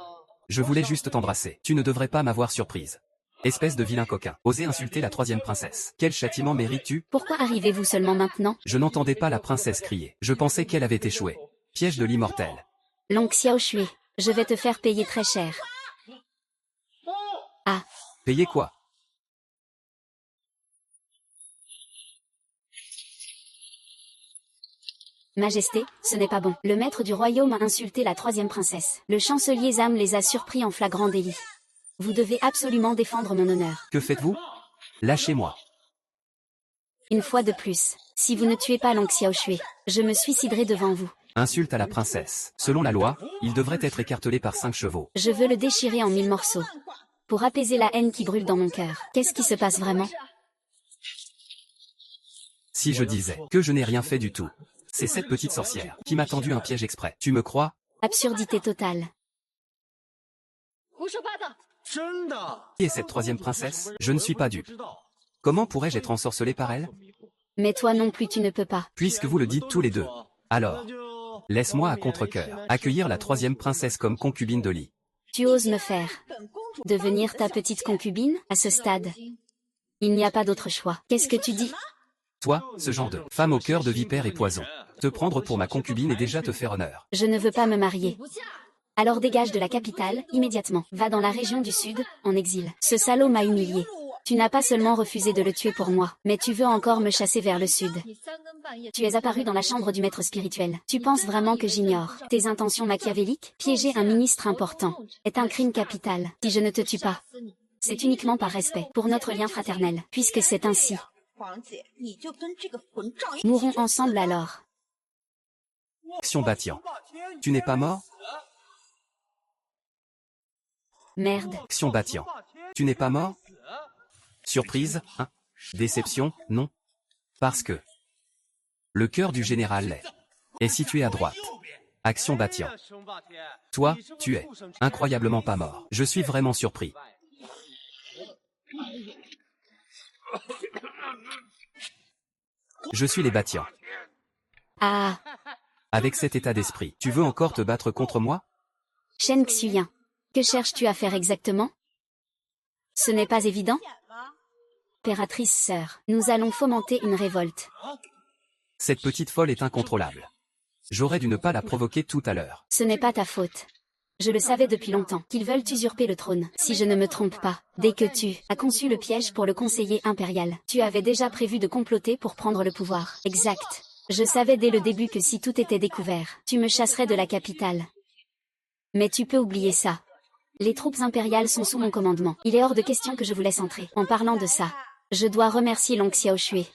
Je voulais juste t'embrasser. Tu ne devrais pas m'avoir surprise. Espèce de vilain coquin. Oser insulter la troisième princesse. Quel châtiment mérites-tu? Pourquoi arrivez-vous seulement maintenant? Je n'entendais pas la princesse crier. Je pensais qu'elle avait échoué. Piège de l'immortel. L'oncle Xiao Shui. Je vais te faire payer très cher. Ah, Payer quoi? Majesté, ce n'est pas bon. Le maître du royaume a insulté la troisième princesse. Le chancelier Zam les a surpris en flagrant délit. Vous devez absolument défendre mon honneur. Que faites-vous? Lâchez-moi. Une fois de plus, si vous ne tuez pas l'oncle Xiao Shui, je me suiciderai devant vous. Insulte à la princesse. Selon la loi, il devrait être écartelé par 5 chevaux. Je veux le déchirer en 1000 morceaux. Pour apaiser la haine qui brûle dans mon cœur. Qu'est-ce qui se passe vraiment? Si je disais que je n'ai rien fait du tout. C'est cette petite sorcière qui m'a tendu un piège exprès. Tu me crois? Absurdité totale. Qui est cette troisième princesse? Je ne suis pas dupe. Comment pourrais-je être ensorcelé par elle? Mais toi non plus tu ne peux pas. Puisque vous le dites tous les deux. Alors, laisse-moi à contre-cœur accueillir la troisième princesse comme concubine de Li. Tu oses me faire devenir ta petite concubine, à ce stade? Il n'y a pas d'autre choix. Qu'est-ce que tu dis? Toi, ce genre de femme au cœur de vipère et poison. Te prendre pour ma concubine et déjà te faire honneur. Je ne veux pas me marier. Alors dégage de la capitale, immédiatement. Va dans la région du sud, en exil. Ce salaud m'a humilié. Tu n'as pas seulement refusé de le tuer pour moi, mais tu veux encore me chasser vers le sud. Tu es apparu dans la chambre du maître spirituel. Tu penses vraiment que j'ignore tes intentions machiavéliques? Piéger un ministre important est un crime capital. Si je ne te tue pas, c'est uniquement par respect pour notre lien fraternel, puisque c'est ainsi. Mourons ensemble alors. Action Batian. Tu n'es pas mort? Merde. Action Batian. Tu n'es pas mort? Surprise, hein? Déception, non? Parce que le cœur du général Lei est situé à droite. Action Batian. Toi, tu es incroyablement pas mort. Je suis vraiment surpris. Je suis les Batians. Ah, Avec cet état d'esprit, tu veux encore te battre contre moi? Shen Xuyen. Que cherches-tu à faire exactement? Ce n'est pas évident? Impératrice sœur, nous allons fomenter une révolte. Cette petite folle est incontrôlable. J'aurais dû ne pas la provoquer tout à l'heure. Ce n'est pas ta faute. Je le savais depuis longtemps, qu'ils veulent usurper le trône. Si je ne me trompe pas, dès que tu as conçu le piège pour le conseiller impérial, tu avais déjà prévu de comploter pour prendre le pouvoir. Exact. Je savais dès le début que si tout était découvert, tu me chasserais de la capitale. Mais tu peux oublier ça. Les troupes impériales sont sous mon commandement. Il est hors de question que je vous laisse entrer. En parlant de ça, je dois remercier l'oncle Xiao Shui.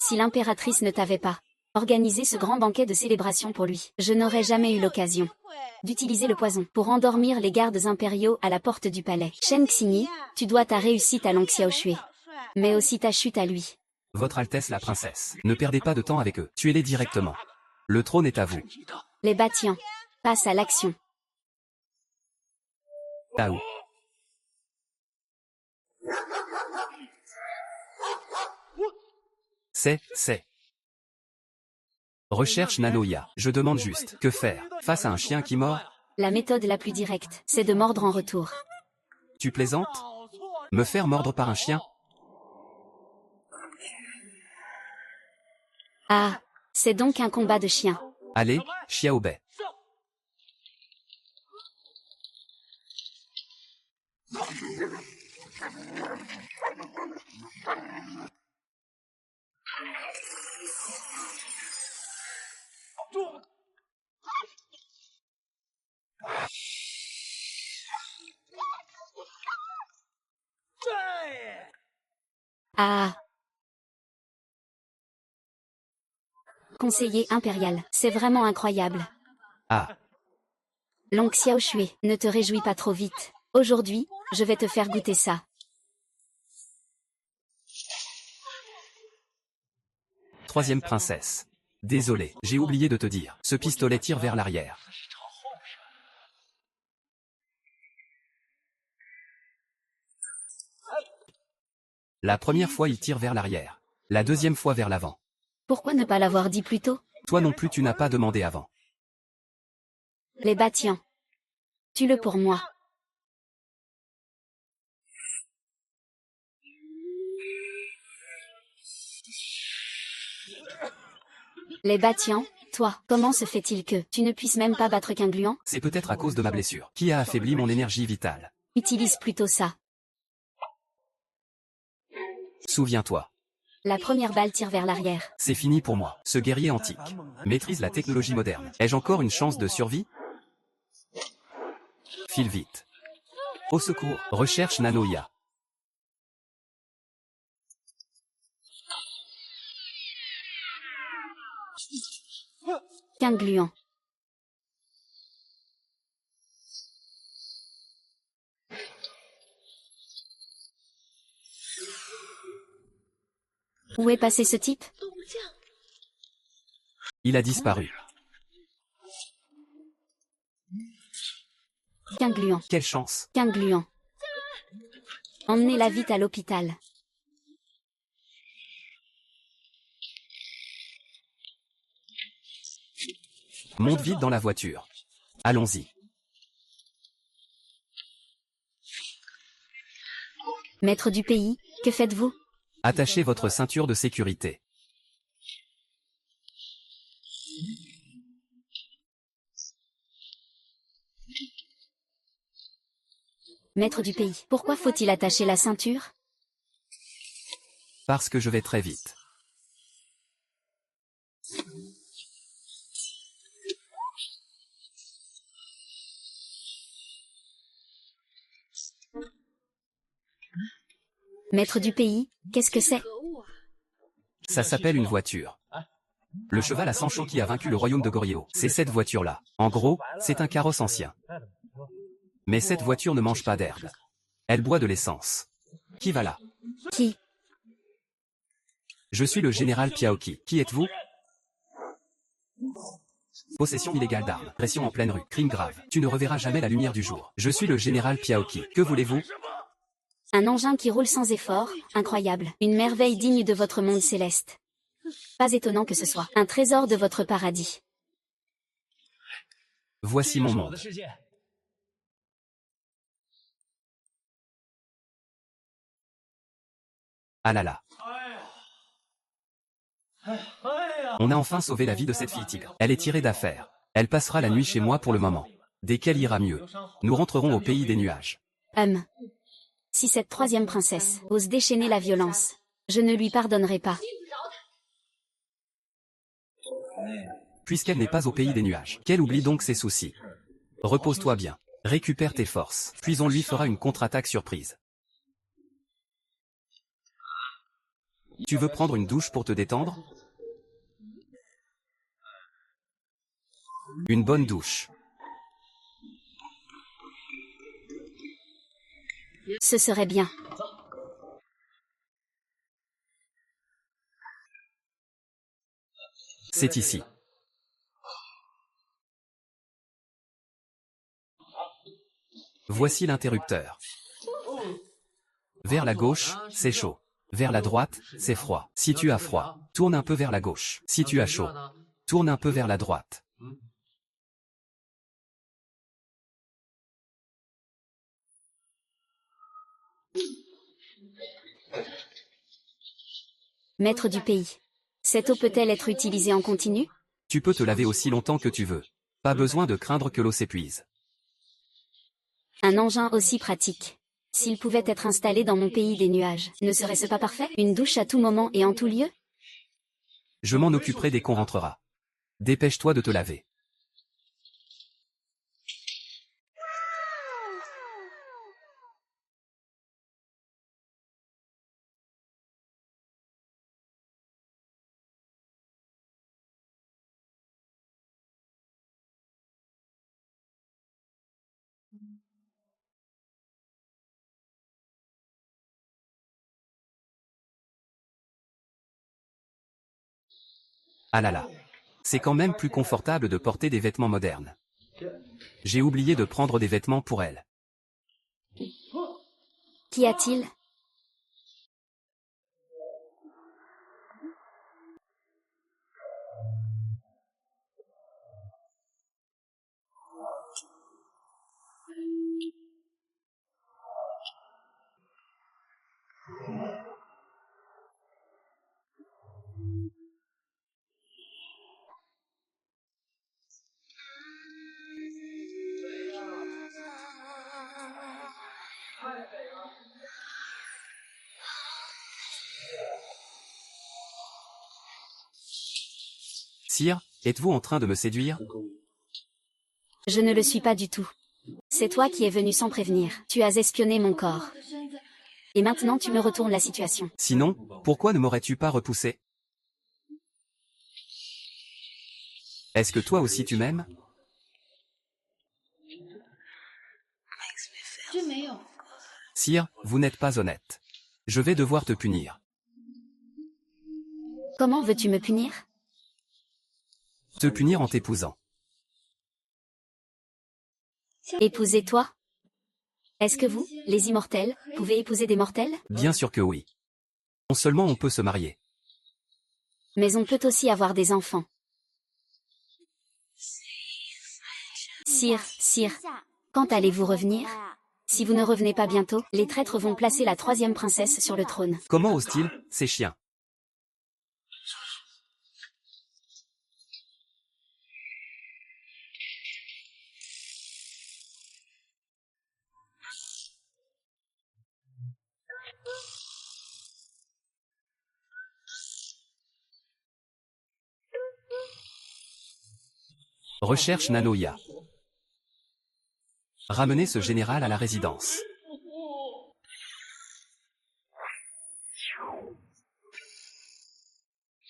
Si l'impératrice ne t'avait pas organisé ce grand banquet de célébration pour lui, je n'aurais jamais eu l'occasion d'utiliser le poison pour endormir les gardes impériaux à la porte du palais. Shen Xingyi, tu dois ta réussite à l'oncle Xiao Shui, mais aussi ta chute à lui. Votre Altesse la princesse, ne perdez pas de temps avec eux. Tuez-les directement. Le trône est à vous. Les Batians passent à l'action. Tao. C'est. Recherche Nanoya. Je demande juste, que faire face à un chien qui mord? La méthode la plus directe, c'est de mordre en retour. Tu plaisantes? Me faire mordre par un chien? Ah, c'est donc un combat de chiens. Allez, Xiaobei. Ah. Conseiller impérial, c'est vraiment incroyable. Ah, Long Xiao Shui, ne te réjouis pas trop vite. Aujourd'hui, je vais te faire goûter ça. troisième princesse. Désolé, j'ai oublié de te dire. Ce pistolet tire vers l'arrière. La première fois il tire vers l'arrière. La deuxième fois vers l'avant. Pourquoi ne pas l'avoir dit plus tôt? Toi non plus tu n'as pas demandé avant. Les bâtiens. Tue-le pour moi. Les bâtiens, toi, comment se fait-il que tu ne puisses même pas battre qu'un gluant? C'est peut-être à cause de ma blessure, qui a affaibli mon énergie vitale. Utilise plutôt ça. Souviens-toi. La première balle tire vers l'arrière. C'est fini pour moi. Ce guerrier antique maîtrise la technologie moderne. Ai-je encore une chance de survie? File vite. Au secours, recherche Nanoia. Qu'un gluant. Où est passé ce type? Il a disparu. Qu'un gluant. Quelle chance. Qu'un gluant. Emmenez-la vite à l'hôpital. Monte vite dans la voiture. Allons-y. Maître du pays, que faites-vous? Attachez votre ceinture de sécurité. Maître du pays, pourquoi faut-il attacher la ceinture? Parce que je vais très vite. Maître du pays, qu'est-ce que c'est? Ça s'appelle une voiture. Le cheval à 100 chevaux qui a vaincu le royaume de Goryo. C'est cette voiture-là. En gros, c'est un carrosse ancien. Mais cette voiture ne mange pas d'herbe. Elle boit de l'essence. Qui va là? Qui? Je suis le général Piaoki. Qui êtes-vous? Possession illégale d'armes, pression en pleine rue, crime grave. Tu ne reverras jamais la lumière du jour. Je suis le général Piaoki. Que voulez-vous? Un engin qui roule sans effort, incroyable. Une merveille digne de votre monde céleste. Pas étonnant que ce soit un trésor de votre paradis. Voici mon monde. Ah là là. On a enfin sauvé la vie de cette fille tigre. Elle est tirée d'affaire. Elle passera la nuit chez moi pour le moment. Dès qu'elle ira mieux, nous rentrerons au pays des nuages. Si cette troisième princesse ose déchaîner la violence, je ne lui pardonnerai pas. Puisqu'elle n'est pas au pays des nuages, qu'elle oublie donc ses soucis. Repose-toi bien. Récupère tes forces. Puis on lui fera une contre-attaque surprise. Tu veux prendre une douche pour te détendre? Une bonne douche. Ce serait bien. C'est ici. Voici l'interrupteur. Vers la gauche, c'est chaud. Vers la droite, c'est froid. Si tu as froid, tourne un peu vers la gauche. Si tu as chaud, tourne un peu vers la droite. Maître du pays. Cette eau peut-elle être utilisée en continu? Tu peux te laver aussi longtemps que tu veux. Pas besoin de craindre que l'eau s'épuise. Un engin aussi pratique. S'il pouvait être installé dans mon pays des nuages, ne serait-ce pas parfait? Une douche à tout moment et en tout lieu? Je m'en occuperai dès qu'on rentrera. Dépêche-toi de te laver. Ah là là. C'est quand même plus confortable de porter des vêtements modernes. J'ai oublié de prendre des vêtements pour elle. Qu'y a-t-il? Sire, êtes-vous en train de me séduire? Je ne le suis pas du tout. C'est toi qui es venu sans prévenir. Tu as espionné mon corps. Et maintenant tu me retournes la situation. Sinon, pourquoi ne m'aurais-tu pas repoussé? Est-ce que toi aussi tu m'aimes? Sire, vous n'êtes pas honnête. Je vais devoir te punir. Comment veux-tu me punir? Te punir en t'épousant. Épouser toi? Est-ce que vous, les immortels, pouvez épouser des mortels? Bien sûr que oui. Non seulement on peut se marier. Mais on peut aussi avoir des enfants. Sire, quand allez-vous revenir? Si vous ne revenez pas bientôt, les traîtres vont placer la 3e princesse sur le trône. Comment osent-ils, ces chiens? Recherche Nanoya. Ramenez ce général à la résidence.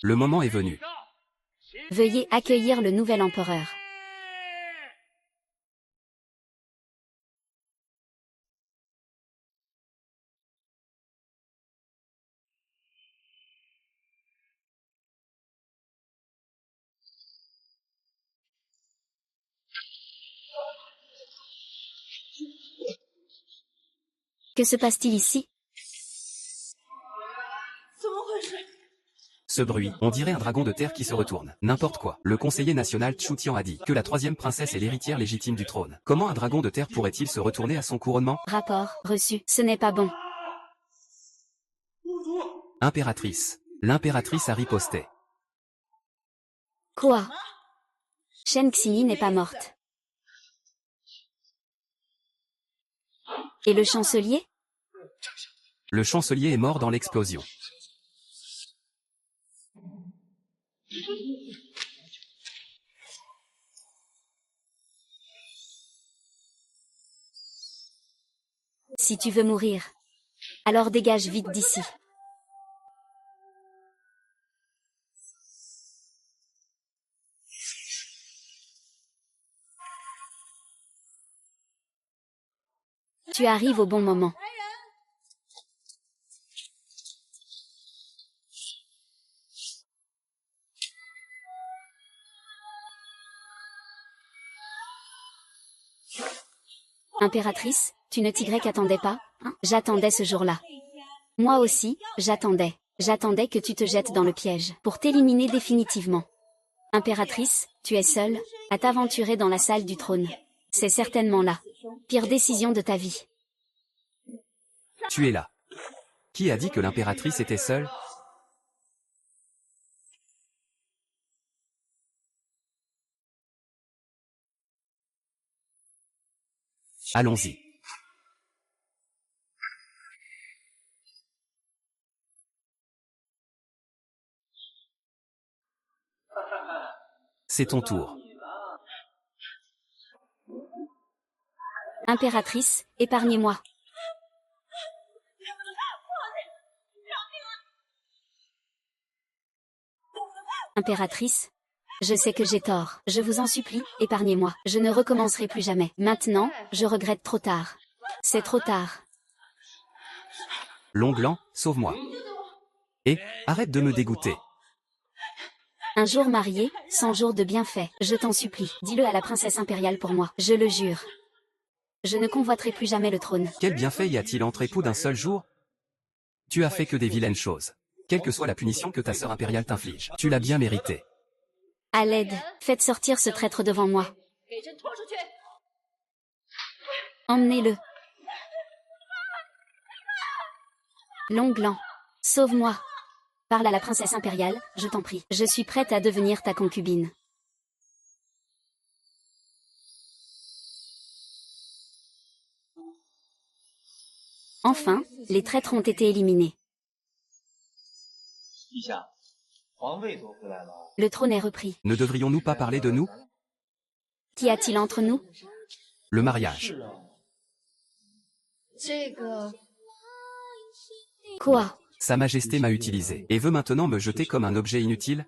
Le moment est venu. Veuillez accueillir le nouvel empereur. Que se passe-t-il ici? Ce bruit, on dirait un dragon de terre qui se retourne. N'importe quoi. Le conseiller national Chu Tian a dit que la 3e princesse est l'héritière légitime du trône. Comment un dragon de terre pourrait-il se retourner à son couronnement? Rapport, reçu. Ce n'est pas bon. Impératrice. L'impératrice a riposté. Quoi? Shen Xinyi n'est pas morte. Et le chancelier? Le chancelier est mort dans l'explosion. Si tu veux mourir, alors dégage vite d'ici. Tu arrives au bon moment. Impératrice, tu ne t'attendais pas, hein? J'attendais ce jour-là. Moi aussi, j'attendais. J'attendais que tu te jettes dans le piège, pour t'éliminer définitivement. Impératrice, tu es seule, à t'aventurer dans la salle du trône. C'est certainement la pire décision de ta vie. Tu es là. Qui a dit que l'impératrice était seule? Allons-y. C'est ton tour. Impératrice, épargnez-moi. Impératrice, je sais que j'ai tort. Je vous en supplie, épargnez-moi. Je ne recommencerai plus jamais. Maintenant, je regrette trop tard. C'est trop tard. Longlan, sauve-moi. Et, arrête de me dégoûter. Un jour marié, 100 jours de bienfaits. Je t'en supplie, dis-le à la princesse impériale pour moi. Je le jure. Je ne convoiterai plus jamais le trône. Quel bienfait y a-t-il entre époux d'un seul jour? Tu as fait que des vilaines choses. Quelle que soit la punition que ta sœur impériale t'inflige, tu l'as bien mérité. À l'aide, faites sortir ce traître devant moi. Emmenez-le. Long-Gland, sauve-moi. Parle à la princesse impériale, je t'en prie. Je suis prête à devenir ta concubine. Enfin, les traîtres ont été éliminés. Le trône est repris. Ne devrions-nous pas parler de nous? Qu'y a-t-il entre nous? Le mariage. Quoi? Sa Majesté m'a utilisé et veut maintenant me jeter comme un objet inutile?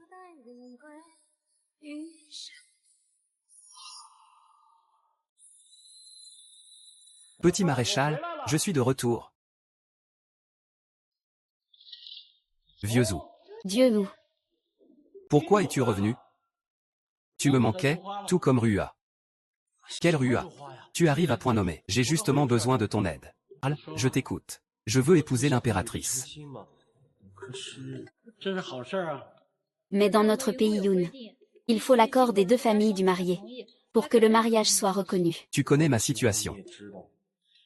Petit maréchal, je suis de retour. Vieux Zou, Dieu nous. pourquoi es-tu revenu? Tu me manquais, tout comme Rua. Quelle Rua? Tu arrives à point nommé. J'ai justement besoin de ton aide. Parle, je t'écoute. Je veux épouser l'impératrice. Mais dans notre pays Yoon, il faut l'accord des deux familles du marié, pour que le mariage soit reconnu. Tu connais ma situation.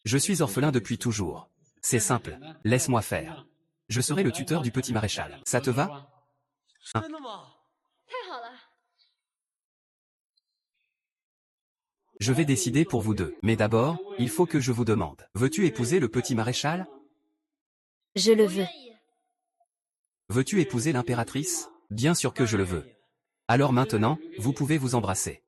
Je suis orphelin depuis toujours. C'est simple, laisse-moi faire. Je serai le tuteur du petit maréchal. Ça te va? Hein? Je vais décider pour vous deux. Mais d'abord, il faut que je vous demande. Veux-tu épouser le petit maréchal? Je le veux. Veux-tu épouser l'impératrice? Bien sûr que je le veux. Alors maintenant, vous pouvez vous embrasser.